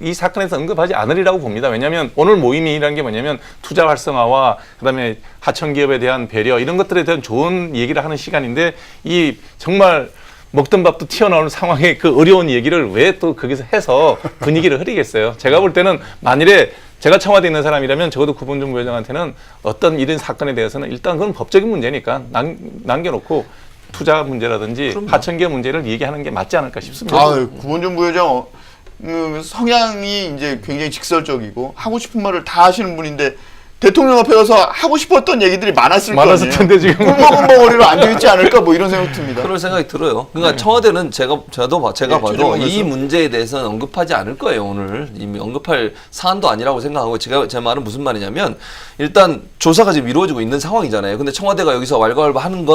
이 사건에서 언급하지 않으리라고 봅니다. 왜냐하면 오늘 모임이라는 게 뭐냐면 투자 활성화와 그다음에 하청 기업에 대한 배려 이런 것들에 대한 좋은 얘기를 하는 시간인데 이 정말 먹던 밥도 튀어나오는 상황에 그 어려운 얘기를 왜 또 거기서 해서 분위기를 흐리겠어요. 제가 볼 때는 만일에 제가 청와대에 있는 사람이라면 적어도 구본중 부회장한테는 어떤 이런 사건에 대해서는 일단 그건 법적인 문제니까 남겨놓고 투자 문제라든지 하청기업 문제를 얘기하는 게 맞지 않을까 싶습니다. 아, 구본중 부회장 성향이 이제 굉장히 직설적이고 하고 싶은 말을 다 하시는 분인데 대통령 앞에 가서 하고 싶었던 얘기들이 많았을 많았을 거아니에요. 텐데 지금. 꿀먹은 벙어리로 앉아 있지 않을까 뭐 이런 생각 듭니다. 그럴 생각이 들어요. 그러니까 청와대는 제가 봐도 최종원에서. 이 문제에 대해서는 언급하지 않을 거예요. 오늘 이미 언급할 사안도 아니라고 생각하고 제 말은 무슨 말이냐면 일단 조사가 지금 이루어지고 있는 상황이잖아요. 근데 청와대가 여기서 왈가왈부하는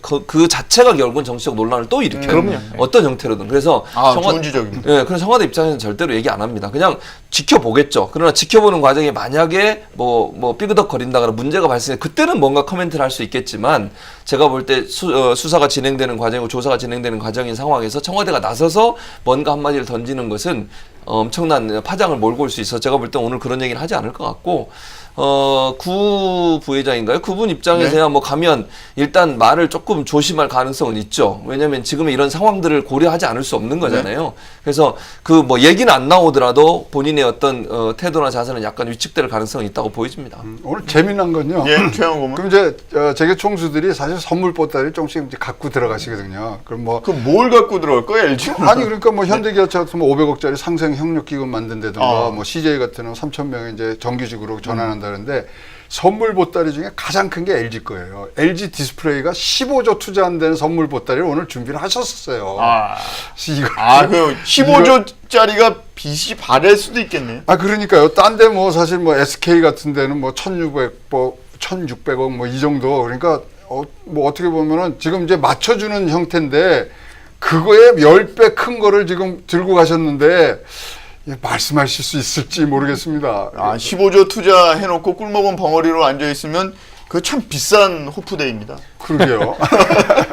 그 자체가 결국은 정치적 논란을 또 일으켜요. 그럼요. 어떤 형태로든. 그래서 좋은 지적입니다. 예, 그래서 청와대 입장에서는 절대로 얘기 안 합니다. 그냥 지켜보겠죠. 그러나 지켜보는 과정에 만약에 뭐 삐그덕거린다거나 문제가 발생해 그때는 뭔가 코멘트를 할 수 있겠지만 제가 볼 때 수사가 진행되는 과정이고 조사가 진행되는 과정인 상황에서 청와대가 나서서 뭔가 한마디를 던지는 것은 엄청난 파장을 몰고 올 수 있어서 제가 볼 때 오늘 그런 얘기는 하지 않을 것 같고 구 부회장인가요? 그분 입장에서야 네. 뭐 가면 일단 말을 조금 조심할 가능성은 있죠. 왜냐하면 지금 이런 상황들을 고려하지 않을 수 없는 거잖아요. 네. 그래서 그 뭐 얘기는 안 나오더라도 본인의 어떤 태도나 자세는 약간 위축될 가능성이 있다고 보여집니다. 오늘 재미난 건요. 예, 최영호 고문. 그럼 이제 재계 총수들이 사실 선물 보따리 조금씩 이제 갖고 들어가시거든요. 그럼 뭐 그럼 뭘 갖고 들어갈 거예요, LG? 아니 그러니까 뭐 현대기아차 같은 뭐 500억짜리 상생 협력 기금 만든다든가 뭐 CJ 같은 경우 3,000명이 이제 정규직으로 전환한다는데 선물 보따리 중에 가장 큰 게 LG 거예요. LG 디스플레이가 15조 투자한다는 선물 보따리를 오늘 준비를 하셨었어요. 그 15조짜리가 빚이 바랄 수도 있겠네요. 그러니까요. 딴 데 뭐 사실 뭐 SK 같은 데는 뭐 1,600억 뭐 이 정도. 그러니까 뭐 어떻게 보면은 지금 이제 맞춰주는 형태인데 그거에 10배 큰 거를 지금 들고 가셨는데 말씀하실 수 있을지 모르겠습니다. 15조 투자해놓고 꿀먹은 벙어리로 앉아있으면 그거 참 비싼 호프데이입니다. 그러게요.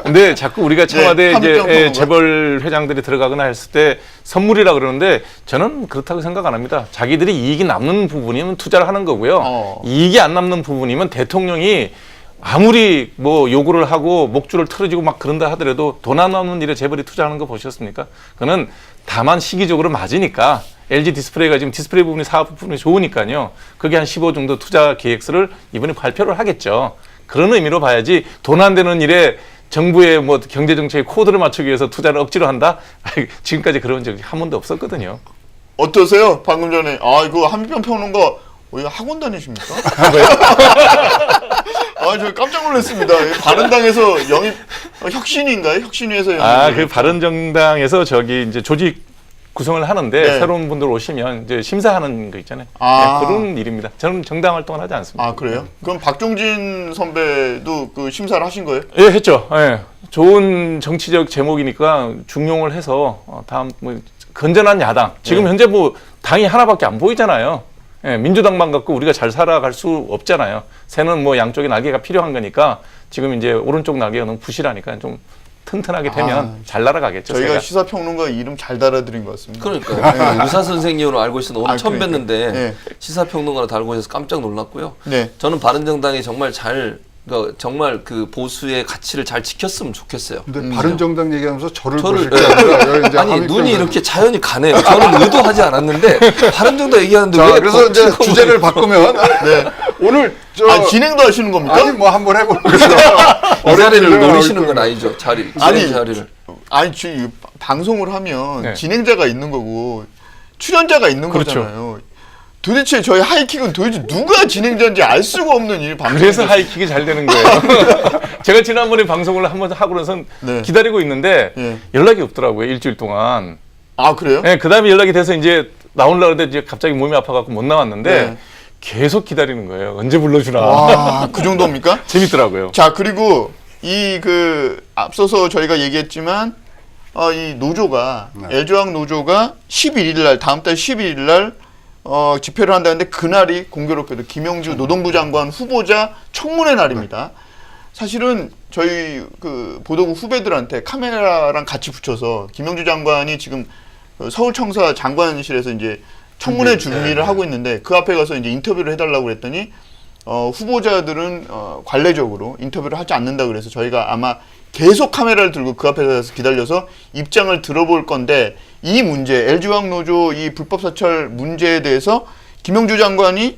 근데 자꾸 우리가 청와대 네, 이제 함정 평론가. 재벌 회장들이 들어가거나 했을 때 선물이라 그러는데 저는 그렇다고 생각 안 합니다. 자기들이 이익이 남는 부분이면 투자를 하는 거고요. 이익이 안 남는 부분이면 대통령이 아무리 뭐 요구를 하고 목줄을 틀어지고 막 그런다 하더라도 돈 안 남는 일에 재벌이 투자하는 거 보셨습니까? 그거는 다만 시기적으로 맞으니까 LG 디스플레이가 지금 디스플레이 부분이 사업 부분이 좋으니까요. 그게 한 15 정도 투자 계획서를 이번에 발표를 하겠죠. 그런 의미로 봐야지 돈 안 되는 일에 정부의 뭐 경제 정책의 코드를 맞추기 위해서 투자를 억지로 한다? 지금까지 그런 적이 한 번도 없었거든요. 어떠세요? 방금 전에 이거 한비평 평론가 이거 학원 다니십니까? 저 깜짝 놀랐습니다. 바른당에서 영입 혁신인가요? 혁신위에서 영입. 그 바른정당에서 저기 이제 조직 구성을 하는데 네. 새로운 분들 오시면 이제 심사하는 거 있잖아요. 네, 그런 일입니다. 저는 정당 활동을 하지 않습니다. 그래요? 그럼 박종진 선배도 그 심사를 하신 거예요? 예, 했죠. 예. 좋은 정치적 제목이니까 중용을 해서 다음 뭐 건전한 야당. 지금 현재 뭐 당이 하나밖에 안 보이잖아요. 예, 민주당만 갖고 우리가 잘 살아갈 수 없잖아요. 새는 뭐 양쪽에 날개가 필요한 거니까 지금 이제 오른쪽 날개가 너무 부실하니까 좀 튼튼하게 되면 잘 날아가겠죠. 저희가 제가. 시사평론가 이름 잘 달아드린 것 같습니다. 그러니까요. 의사 선생님으로 알고 있었는데 오늘 처음 그러니까요. 뵀는데 네. 시사평론가로 달고 해서 깜짝 놀랐고요. 네. 저는 바른정당이 정말 잘 그러니까 정말 그 보수의 가치를 잘 지켰으면 좋겠어요. 근데 바른정당 얘기하면서 저를 저를 보실 게 아니라 여기 이제 아니 함익병 눈이 의원. 이렇게 자연히 가네요. 저는 의도하지 않았는데 바른정당 얘기하는데 자, 왜 그래서 이제 찍어보고 주제를 바꾸면 오늘 진행도 하시는 겁니까? 아니 뭐 한번 해보겠어요. 이 자리를 어렵게 노리시는 건 아니죠. 자리 아니, 자리를. 아니 지금 방송을 하면 네. 진행자가 있는 거고 출연자가 있는 그렇죠. 거잖아요. 도대체 저희 하이킥은 도대체 누가 진행자인지 알 수가 없는 일 방송. 그래서 하이킥이 잘 되는 거예요. 제가 지난번에 방송을 한번 하고 나선 네. 기다리고 있는데 예. 연락이 없더라고요. 일주일 동안. 아 그래요? 네, 그 다음에 연락이 돼서 이제 나오려고 했는데 이제 갑자기 몸이 아파갖고 못 나왔는데 네. 계속 기다리는 거예요. 언제 불러주나. 와그 정도입니까? 재밌더라고요. 자 그리고 이 그 앞서서 저희가 얘기했지만 이 노조가 네. LG화학 노조가 11일 날 다음 달 11일 날 집회를 한다는데 그날이 공교롭게도 김영주 노동부 장관 후보자 청문회 날입니다. 사실은 저희 그 보도국 후배들한테 카메라랑 같이 붙여서 김영주 장관이 지금 그 서울청사 장관실에서 이제 청문회 준비를 하고 있는데 그 앞에 가서 이제 인터뷰를 해달라고 그랬더니 후보자들은 관례적으로 인터뷰를 하지 않는다 그래서 저희가 아마 계속 카메라를 들고 그 앞에 가서 기다려서 입장을 들어볼 건데 이 문제 LG화학 노조 이 불법 사찰 문제에 대해서 김영주 장관이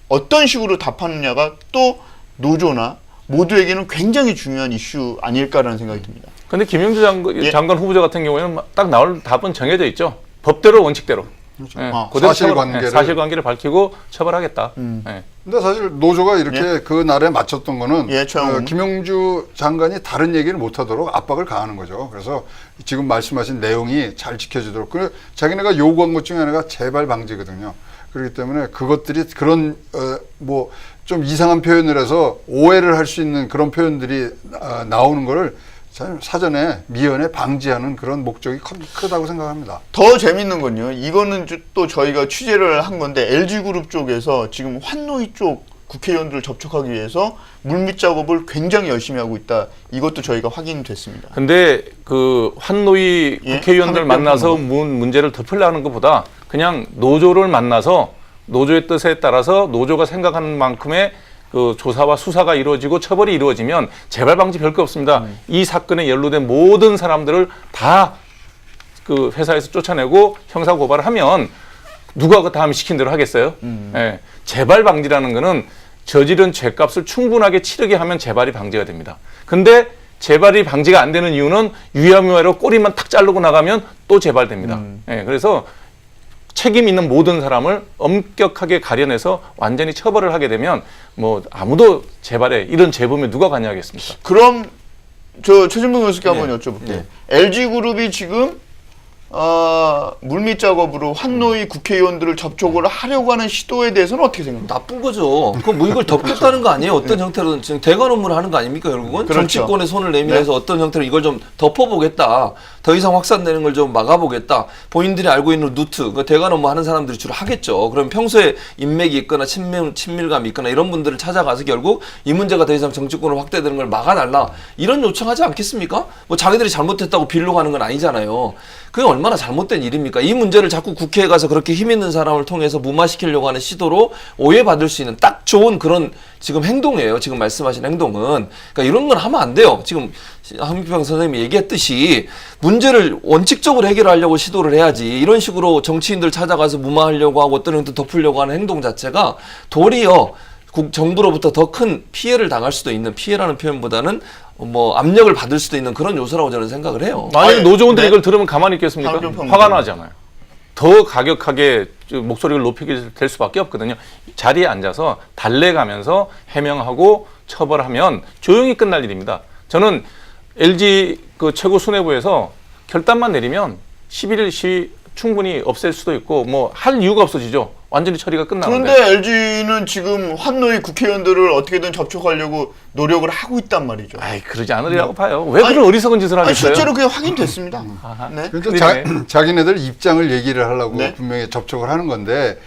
어떤 식으로 답하느냐가 또 노조나 모두에게는 굉장히 중요한 이슈 아닐까라는 생각이 듭니다. 근데 김영주 예. 장관 후보자 같은 경우에는 딱 나올 답은 정해져 있죠. 법대로 원칙대로. 예, 그대로 사실관계를. 사실관계를 밝히고 처벌하겠다. 예. 근데 사실 노조가 이렇게 그 날에 맞췄던 거는 예, 최영훈. 김영주 장관이 다른 얘기를 못하도록 압박을 가하는 거죠. 그래서 지금 말씀하신 내용이 잘 지켜지도록. 그래 자기네가 요구한 것 중에 하나가 재발 방지거든요. 그렇기 때문에 그것들이 그런 뭐 좀 이상한 표현을 해서 오해를 할 수 있는 그런 표현들이 나오는 거를 사전에 미연에 방지하는 그런 목적이 크다고 생각합니다. 더 재밌는 건요. 이거는 또 저희가 취재를 한 건데 LG그룹 쪽에서 지금 환노위 쪽 국회의원들을 접촉하기 위해서 물밑 작업을 굉장히 열심히 하고 있다. 이것도 저희가 확인됐습니다. 근데 그 환노위 예? 국회의원들 함익병 만나서 문제를 덮으려는 것보다 그냥 노조를 만나서 노조의 뜻에 따라서 노조가 생각하는 만큼의 그 조사와 수사가 이루어지고 처벌이 이루어지면 재발 방지 별거 없습니다. 이 사건에 연루된 모든 사람들을 다 그 회사에서 쫓아내고 형사 고발을 하면 누가 그 다음에 시킨 대로 하겠어요? 예. 재발 방지라는 거는 저지른 죄값을 충분하게 치르게 하면 재발이 방지가 됩니다. 근데 재발이 방지가 안 되는 이유는 유야무야로 꼬리만 탁 자르고 나가면 또 재발됩니다. 예. 그래서 책임 있는 모든 사람을 엄격하게 가려내서 완전히 처벌을 하게 되면 뭐 아무도 재발에 이런 재범에 누가 관여하겠습니까? 그럼 저 최진봉 교수께 한번 여쭤볼게요. 네. LG그룹이 지금 물밑 작업으로 환노위 국회의원들을 접촉을 하려고 하는 시도에 대해서는 어떻게 생각합니까? 나쁜 거죠. 그럼 뭐 이걸 덮겠다는 거 아니에요? 어떤 형태로든 지금 대관 업무를 하는 거 아닙니까? 결국은 그렇죠. 정치권에 손을 내밀어서 어떤 형태로 이걸 좀 덮어보겠다. 더 이상 확산되는 걸 좀 막아보겠다. 본인들이 알고 있는 루트, 그 대관 업무 하는 사람들이 주로 하겠죠. 그럼 평소에 인맥이 있거나 친밀감이 있거나 이런 분들을 찾아가서 결국 이 문제가 더 이상 정치권으로 확대되는 걸 막아달라. 이런 요청하지 않겠습니까? 뭐 자기들이 잘못했다고 빌려고 하는 건 아니잖아요. 그게 얼마나 잘못된 일입니까? 이 문제를 자꾸 국회에 가서 그렇게 힘 있는 사람을 통해서 무마시키려고 하는 시도로 오해받을 수 있는 딱 좋은 그런 지금 행동이에요. 지금 말씀하신 행동은. 그러니까 이런 건 하면 안 돼요. 지금 함익병 선생님이 얘기했듯이 문제를 원칙적으로 해결하려고 시도를 해야지 이런 식으로 정치인들 찾아가서 무마하려고 하고 어떤 형태 덮으려고 하는 행동 자체가 도리어 정부로부터 더 큰 피해를 당할 수도 있는 피해라는 표현보다는 뭐 압력을 받을 수도 있는 그런 요소라고 저는 생각을 해요. 만약에 아니, 노조원들이 네. 이걸 들으면 가만히 있겠습니까? 함익병 화가 나잖아요. 더 가격하게 목소리를 높이게 될 수밖에 없거든요. 자리에 앉아서 달래가면서 해명하고 처벌하면 조용히 끝날 일입니다. 저는 LG 그 최고 수뇌부에서 결단만 내리면 11일 시위 충분히 없앨 수도 있고 뭐 할 이유가 없어지죠. 완전히 처리가 끝나는데. 그런데 LG는 지금 환노위 국회의원들을 어떻게든 접촉하려고 노력을 하고 있단 말이죠. 아이 그러지 않으리라고 봐요. 왜 그런 어리석은 짓을 아니, 하겠어요? 실제로 그게 확인됐습니다. 네. 그러니까 자기네들 입장을 얘기를 하려고 네. 분명히 접촉을 하는 건데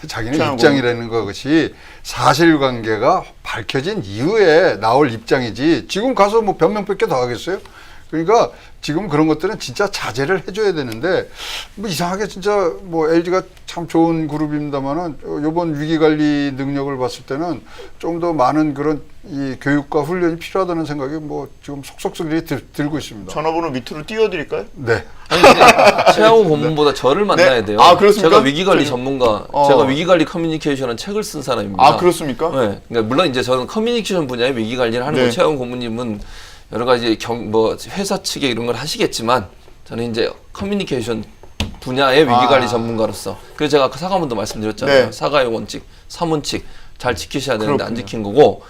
자기네 자, 입장이라는 것이 사실관계가 밝혀진 이후에 나올 입장이지 지금 가서 뭐 변명밖에 더 하겠어요? 그러니까 지금 그런 것들은 진짜 자제를 해줘야 되는데 뭐 이상하게 진짜 뭐 LG가 참 좋은 그룹입니다만은 이번 위기 관리 능력을 봤을 때는 좀 더 많은 그런 이 교육과 훈련이 필요하다는 생각이 뭐 지금 속속들이 들고 있습니다. 전화번호 밑으로 띄워드릴까요? 네. 아니, 이제 최하우 고문보다 저를 만나야 돼요. 아, 그렇습니까? 제가 위기관리 저기- 전문가, 제가 위기관리 커뮤니케이션은 책을 쓴 사람입니다. 아, 그렇습니까? 네. 그러니까 물론 이제 저는 커뮤니케이션 분야의 위기관리를 하는 네. 거고 최하우 고문님은 여러 가지 뭐 회사 측에 이런 걸 하시겠지만 저는 이제 커뮤니케이션 분야의 위기관리 전문가로서 그래서 제가 아까 사과문도 말씀드렸잖아요. 네. 사과의 원칙, 3원칙 잘 지키셔야 되는데 안 그렇군요. 지킨 거고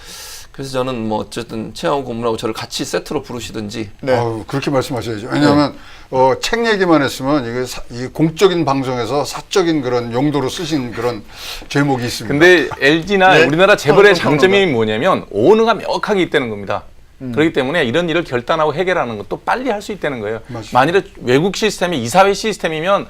그래서 저는 뭐 어쨌든 최하우 고문하고 저를 같이 세트로 부르시든지 네. 아유, 그렇게 말씀하셔야죠. 왜냐하면 책 얘기만 했으면 이게 이 공적인 방송에서 사적인 그런 용도로 쓰신 그런 제목이 있습니다. 근데 LG나 네. 우리나라 재벌의 평론가. 장점이 뭐냐면 오너가 명확하게 있다는 겁니다. 그렇기 때문에 이런 일을 결단하고 해결하는 것도 빨리 할 수 있다는 거예요. 맞습니다. 만일에 외국 시스템이 이사회 시스템이면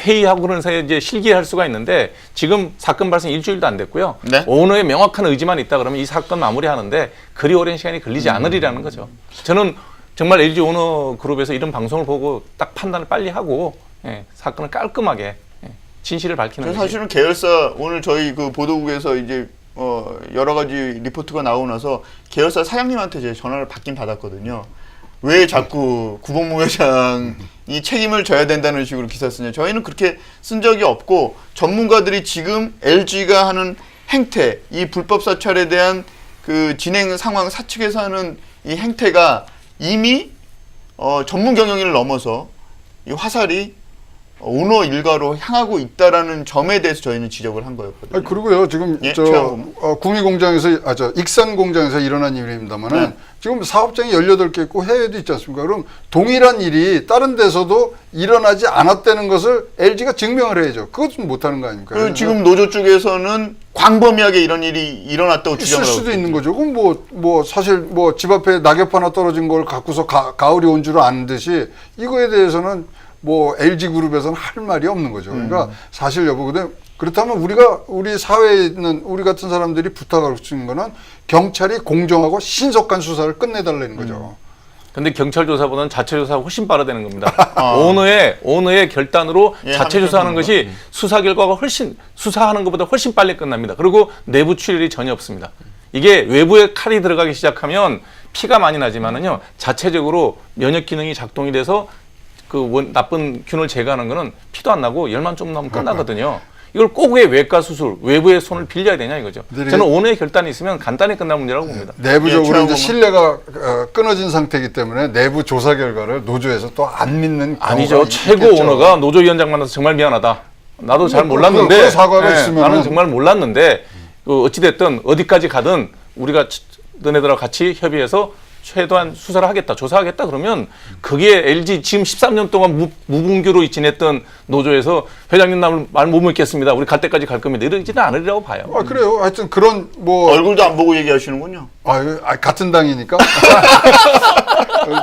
회의하고 그러면서 이제 실기할 수가 있는데 지금 사건 발생 일주일도 안 됐고요. 네. 오너의 명확한 의지만 있다 그러면 이 사건 마무리하는데 그리 오랜 시간이 걸리지 않으리라는 거죠. 저는 정말 LG 오너 그룹에서 이런 방송을 보고 딱 판단을 빨리 하고 사건을 깔끔하게 진실을 밝히는 저 거죠. 사실은 계열사 오늘 저희 그 보도국에서 이제 여러 가지 리포트가 나오고 나서 계열사 사장님한테 제 전화를 받긴 받았거든요. 왜 자꾸 구본무 회장이 책임을 져야 된다는 식으로 기사 쓰냐. 저희는 그렇게 쓴 적이 없고 전문가들이 지금 LG가 하는 행태, 이 불법 사찰에 대한 그 진행 상황 사측에서 하는 이 행태가 이미 전문 경영인을 넘어서 이 화살이 오너 일가로 향하고 있다라는 점에 대해서 저희는 지적을 한 거였거든요. 아니, 그리고요, 지금 예, 저 최하우 구미공장에서 익산 공장에서 일어난 일입니다만은 네. 지금 사업장이 18개 있고 해외도 있지 않습니까? 그럼 동일한 일이 다른 데서도 일어나지 않았다는 것을 LG가 증명을 해야죠. 그것은 못하는 거 아닙니까? 그 지금 노조 쪽에서는 광범위하게 이런 일이 일어났다고 있을 주장을 하고 수도 있는 거죠. 그럼 뭐 사실 뭐 집 앞에 낙엽 하나 떨어진 걸 갖고서 가을이 온 줄 아는 듯이 이거에 대해서는 뭐 LG 그룹에서는 할 말이 없는 거죠. 그러니까 사실 여부거든. 그렇다면 우리 사회에 있는 우리 같은 사람들이 부탁할 수 있는 거는 경찰이 공정하고 신속한 수사를 끝내달라는 거죠. 근데 경찰 조사보다는 자체 조사가 훨씬 빠르다는 겁니다. 오너의 결단으로 예, 자체 조사하는 것이 수사 결과가 훨씬 수사하는 것보다 훨씬 빨리 끝납니다. 그리고 내부 출혈이 전혀 없습니다. 이게 외부에 칼이 들어가기 시작하면 피가 많이 나지만은요 자체적으로 면역 기능이 작동이 돼서 그 나쁜 균을 제거하는 거는 피도 안 나고 열만 좀 나면 끝나거든요. 이걸 꼭 왜 외과 수술, 외부의 손을 빌려야 되냐 이거죠. 네. 저는 오너의 결단이 있으면 간단히 끝날 문제라고 봅니다. 내부적으로 예, 이제 신뢰가 끊어진 상태이기 때문에 내부 조사 결과를 노조에서 또 안 믿는 아니죠. 경우가 최고 있겠죠. 오너가 노조위원장 만나서 정말 미안하다. 나도 잘 뭐, 몰랐는데 그런 사과가 있으면은- 나는 정말 몰랐는데 어찌됐든 어디까지 가든 우리가 너네들하고 같이 협의해서 최대한 수사를 하겠다, 조사하겠다 그러면 그게 LG 지금 13년 동안 무분교로 지냈던 노조에서 회장님 말 못 믿겠습니다. 우리 갈 때까지 갈 겁니다. 이러지는 않으리라고 봐요. 아, 그래요. 하여튼 그런 뭐 얼굴도 안 보고 얘기하시는군요. 같은 당이니까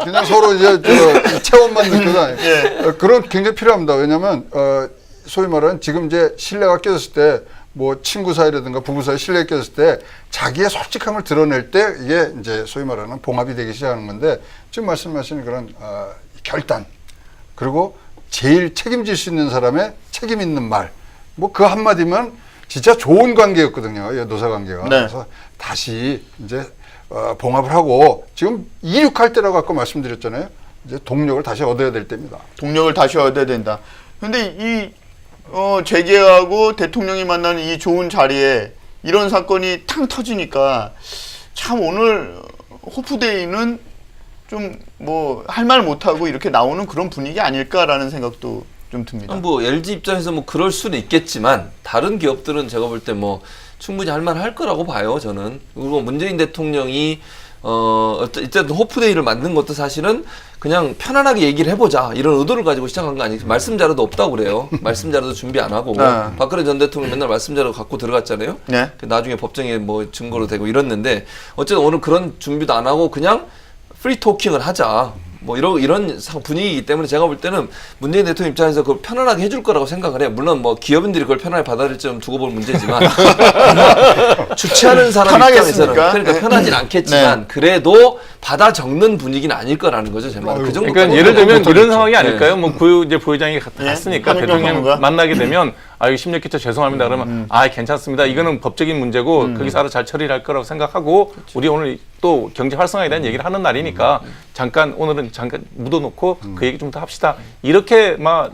그냥 서로 이제 체온만 느껴서 그런 굉장히 필요합니다. 왜냐하면 소위 말하는 지금 이제 신뢰가 깨졌을 때 뭐 친구 사이라든가 부부 사이 신뢰가 깨졌을 때 자기의 솔직함을 드러낼 때 이게 이제 소위 말하는 봉합이 되기 시작하는 건데 지금 말씀하신 그런 결단 그리고 제일 책임질 수 있는 사람의 책임 있는 말 뭐 그 한마디면 진짜 좋은 관계였거든요. 이 노사 관계가. 네. 그래서 다시 이제 봉합을 하고 지금 이륙할 때라고 아까 말씀드렸잖아요. 이제 동력을 다시 얻어야 될 때입니다. 동력을 다시 얻어야 된다. 근데 이 재계하고 대통령이 만나는 이 좋은 자리에 이런 사건이 탕 터지니까 참 오늘 호프데이는 좀 뭐 할 말 못하고 이렇게 나오는 그런 분위기 아닐까라는 생각도 좀 듭니다. 뭐 LG 입장에서 뭐 그럴 수는 있겠지만 다른 기업들은 제가 볼 때 뭐 충분히 할 만할 거라고 봐요. 저는. 그리고 문재인 대통령이 어쨌든 호프데이를 만든 것도 사실은 그냥 편안하게 얘기를 해보자 이런 의도를 가지고 시작한 거 아니에요. 말씀 자료도 없다고 그래요. 말씀 자료도 준비 안 하고 박근혜 전 대통령 맨날 말씀 자료 갖고 들어갔잖아요. 네. 나중에 법정에 뭐 증거로 되고 이랬는데 어쨌든 오늘 그런 준비도 안 하고 그냥 프리 토킹을 하자. 뭐 이런 분위기이기 때문에 제가 볼 때는 문재인 대통령 입장에서 그걸 편안하게 해줄 거라고 생각을 해요. 물론 뭐 기업인들이 그걸 편하게 받아들일지 좀 두고 볼 문제지만 주최하는 사람 입장에서는 그러니까 네. 편하진 않겠지만 네. 그래도 받아 적는 분위기는 아닐 거라는 거죠. 제 말은 그 정도. 그러니까 예를 들면 이런 못하겠죠. 상황이 아닐까요? 네. 뭐 이제 부회장이 갔으니까 한일병 대통령 전문가? 만나게 되면 이거 심력기초 죄송합니다. 그러면 괜찮습니다. 이거는 법적인 문제고 거기서 알아서 잘 처리할 거라고 생각하고 우리 오늘 또 경제 활성화에 대한 얘기를 하는 날이니까 잠깐 오늘은 잠깐 묻어놓고 그 얘기 좀 더 합시다. 이렇게 막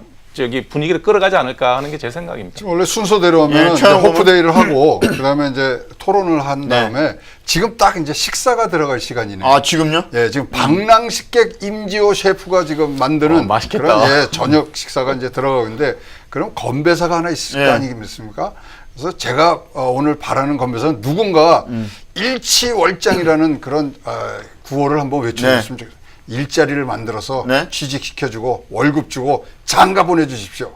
분위기를 끌어가지 않을까 하는 게 제 생각입니다. 지금 원래 순서대로 하면 예, 이제 최영호 호프데이를 하고 그다음에 이제 토론을 한 다음에 지금 딱 이제 식사가 들어갈 시간이네요. 아, 지금요? 예, 지금 방랑식객 임지호 셰프가 지금 만드는 맛있겠다. 그런 저녁 식사가 이제 들어가는데 그럼 건배사가 하나 있을 거 아니겠습니까? 그래서 제가 오늘 바라는 건배사는 누군가 일치월장이라는 그런 구호를 한번 외쳐줬으면 좋겠어요. 일자리를 만들어서 취직시켜주고 월급 주고 장가 보내주십시오.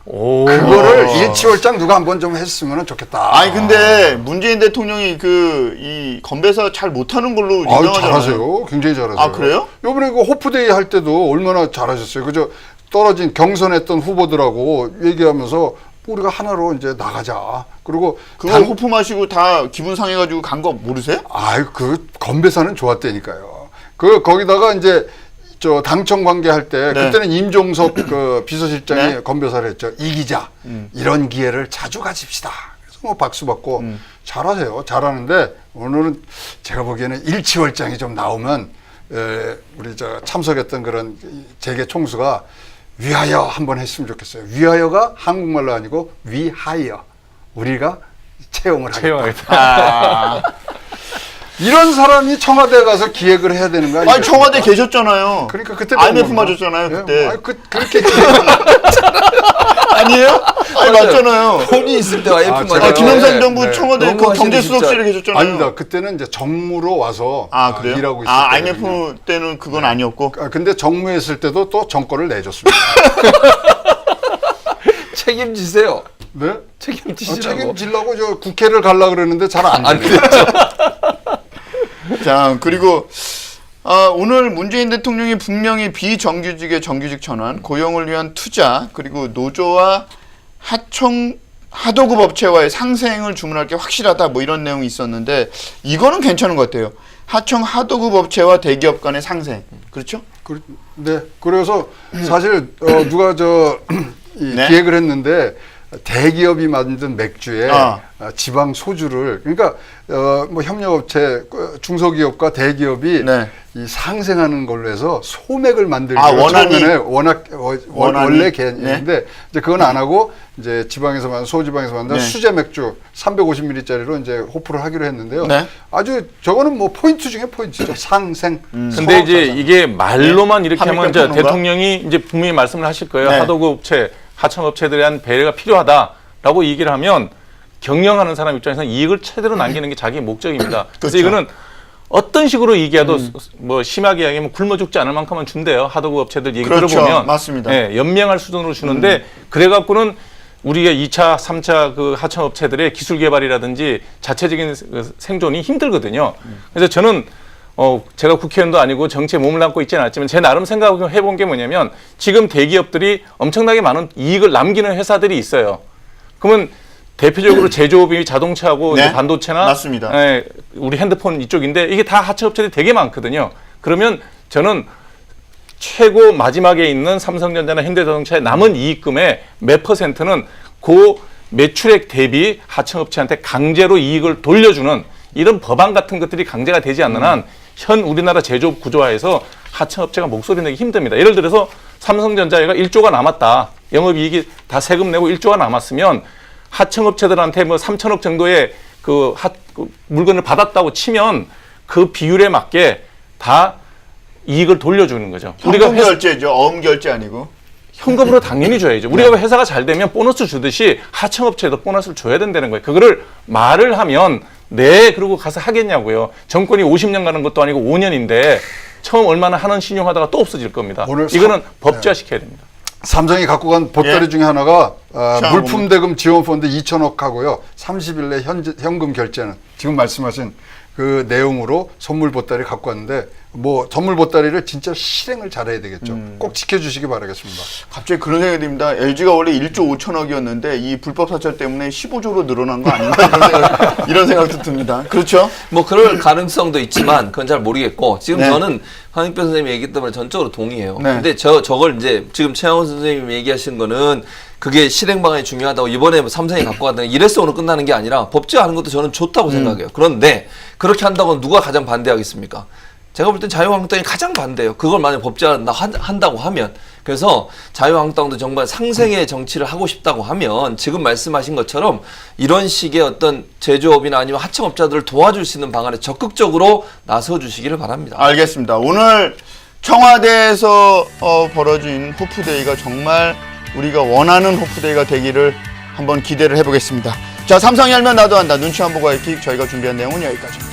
그거를 일치월장 누가 한번 좀 했으면 좋겠다. 아니 근데 문재인 대통령이 이 건배사 잘 못하는 걸로 유명하잖아요. 잘하세요. 굉장히 잘하세요. 아, 그래요? 요번에 그 호프데이 할 때도 얼마나 잘하셨어요. 그저 떨어진 경선했던 후보들하고 얘기하면서 우리가 하나로 이제 나가자. 그리고 그거 호프 마시고 다 기분 상해가지고 간 거 모르세요? 아유, 그 건배사는 좋았다니까요. 거기다가 이제 저 당청 관계할 때 그때는 임종석 그 비서실장이 건배사를 했죠. 이기자 이런 기회를 자주 가집시다. 그래서 뭐 박수 받고 잘하세요. 잘하는데 오늘은 제가 보기에는 일치월장이 좀 나오면 우리 저 참석했던 그런 재계 총수가 위하여 한번 했으면 좋겠어요. 위하여가 한국말로 아니고 위하여 우리가 채용을 하겠다. 이런 사람이 청와대 가서 기획을 해야 되는 거 아니에요? 아니 청와대 계셨잖아요. 그러니까 그때 IMF 맞았잖아요 그때. 그렇게 아니에요? 아니 맞잖아요. 돈이 있을 때 IMF 제가- 맞아요. 김영삼 정부 청와대 그 너무하시네, 경제수석실에 계셨잖아요. 아닙니다. 그때는 이제 정무로 와서 그래요? 일하고 있을 때거든요. IMF 때는 그건 아니었고. 근데 정무했을 때도 또 정권을 내줬습니다. 책임지세요. 네? 책임지시라고. 책임지려고 저 국회를 가려고 그러는데 잘 안 돼요. 자 그리고 오늘 문재인 대통령이 분명히 비정규직의 정규직 전환, 고용을 위한 투자, 그리고 노조와 하도급 업체와의 상생을 주문할 게 확실하다 뭐 이런 내용이 있었는데 이거는 괜찮은 것 같아요. 하청 하도급 업체와 대기업 간의 상생. 그렇죠? 네. 그래서 사실 누가 기획을 했는데 대기업이 만든 맥주에 지방 소주를 그러니까 뭐 협력업체 중소기업과 대기업이 이 상생하는 걸로 해서 소맥을 만들기 처음에는 원래 개념인데 이제 그건 안 하고 이제 지방에서 만든 소지방에서 만든 수제 맥주 350ml짜리로 이제 호프를 하기로 했는데요. 아주 저거는 뭐 포인트 중에 포인트죠. 상생. 근데 이제 이게 말로만 이렇게 하면 이제 평론가? 대통령이 이제 분명히 말씀을 하실 거예요. 하도급 업체, 하청업체들에 대한 배려가 필요하다라고 얘기를 하면 경영하는 사람 입장에서는 이익을 최대로 남기는 게 자기의 목적입니다. 그래서 이거는 어떤 식으로 얘기해도 뭐 심하게 이야기하면 굶어 죽지 않을 만큼은 준대요. 하도급 업체들 얘기 들어보면. 맞습니다. 예, 연명할 수준으로 주는데 그래갖고는 우리가 2차, 3차 그 하청업체들의 기술 개발이라든지 자체적인 생존이 힘들거든요. 그래서 저는 제가 국회의원도 아니고 정치에 몸을 담고 있지는 않지만 제 나름 생각해 본 게 뭐냐면 지금 대기업들이 엄청나게 많은 이익을 남기는 회사들이 있어요. 그러면 대표적으로 제조업이 자동차하고 이제 반도체나 맞습니다. 우리 핸드폰 이쪽인데 이게 다 하청업체들이 되게 많거든요. 그러면 저는 최고 마지막에 있는 삼성전자나 현대자동차의 남은 이익금의 몇 퍼센트는 그 매출액 대비 하청업체한테 강제로 이익을 돌려주는 이런 법안 같은 것들이 강제가 되지 않는 한 현 우리나라 제조업 구조화에서 하청업체가 목소리 내기 힘듭니다. 예를 들어서 삼성전자가 1조가 남았다. 영업이익이 다 세금 내고 1조가 남았으면 하청업체들한테 뭐 3천억 정도의 그 물건을 받았다고 치면 그 비율에 맞게 다 이익을 돌려주는 거죠. 현금 결제죠. 어음 결제 아니고. 현금으로 당연히 줘야죠. 우리가 회사가 잘 되면 보너스 주듯이 하청업체에도 보너스를 줘야 된다는 거예요. 그거를 말을 하면 네 그러고 가서 하겠냐고요. 정권이 50년 가는 것도 아니고 5년인데 처음 얼마나 하는 신용하다가 또 없어질 겁니다. 이거는 법제화시켜야 됩니다. 삼성이 갖고 간 보따리 중에 하나가 물품 대금 지원 펀드 2천억 하고요. 30일 내 현금 결제는 지금 말씀하신 그 내용으로 선물 보따리 갖고 왔는데 뭐 선물 보따리를 진짜 실행을 잘해야 되겠죠. 꼭 지켜주시기 바라겠습니다. 갑자기 그런 생각이 듭니다. LG가 원래 1조 5천억이었는데 이 불법 사찰 때문에 15조로 늘어난 거 아닌가 이런 생각도 듭니다. 그렇죠? 뭐 그럴 가능성도 있지만 그건 잘 모르겠고 지금 네. 저는 황익변 선생님이 얘기했던 말에 전적으로 동의해요. 네. 근데 저걸 이제 지금 최양원 선생님이 얘기하신 거는 그게 실행 방안이 중요하다고 이번에 뭐 삼성이 갖고 왔다는 이래서 오늘 끝나는 게 아니라 법제화하는 것도 저는 좋다고 생각해요. 그런데 그렇게 한다고 누가 가장 반대하겠습니까? 제가 볼 땐 자유한국당이 가장 반대예요. 그걸 만약 법제화한다고 하면. 그래서 자유한국당도 정말 상생의 정치를 하고 싶다고 하면 지금 말씀하신 것처럼 이런 식의 어떤 제조업이나 아니면 하청업자들을 도와줄 수 있는 방안에 적극적으로 나서주시기를 바랍니다. 알겠습니다. 오늘 청와대에서 벌어진 호프데이가 정말 우리가 원하는 호프데이가 되기를 한번 기대를 해보겠습니다. 자, 삼성이 알면 나도 한다. 눈치 안 보고 하이킥 저희가 준비한 내용은 여기까지입니다.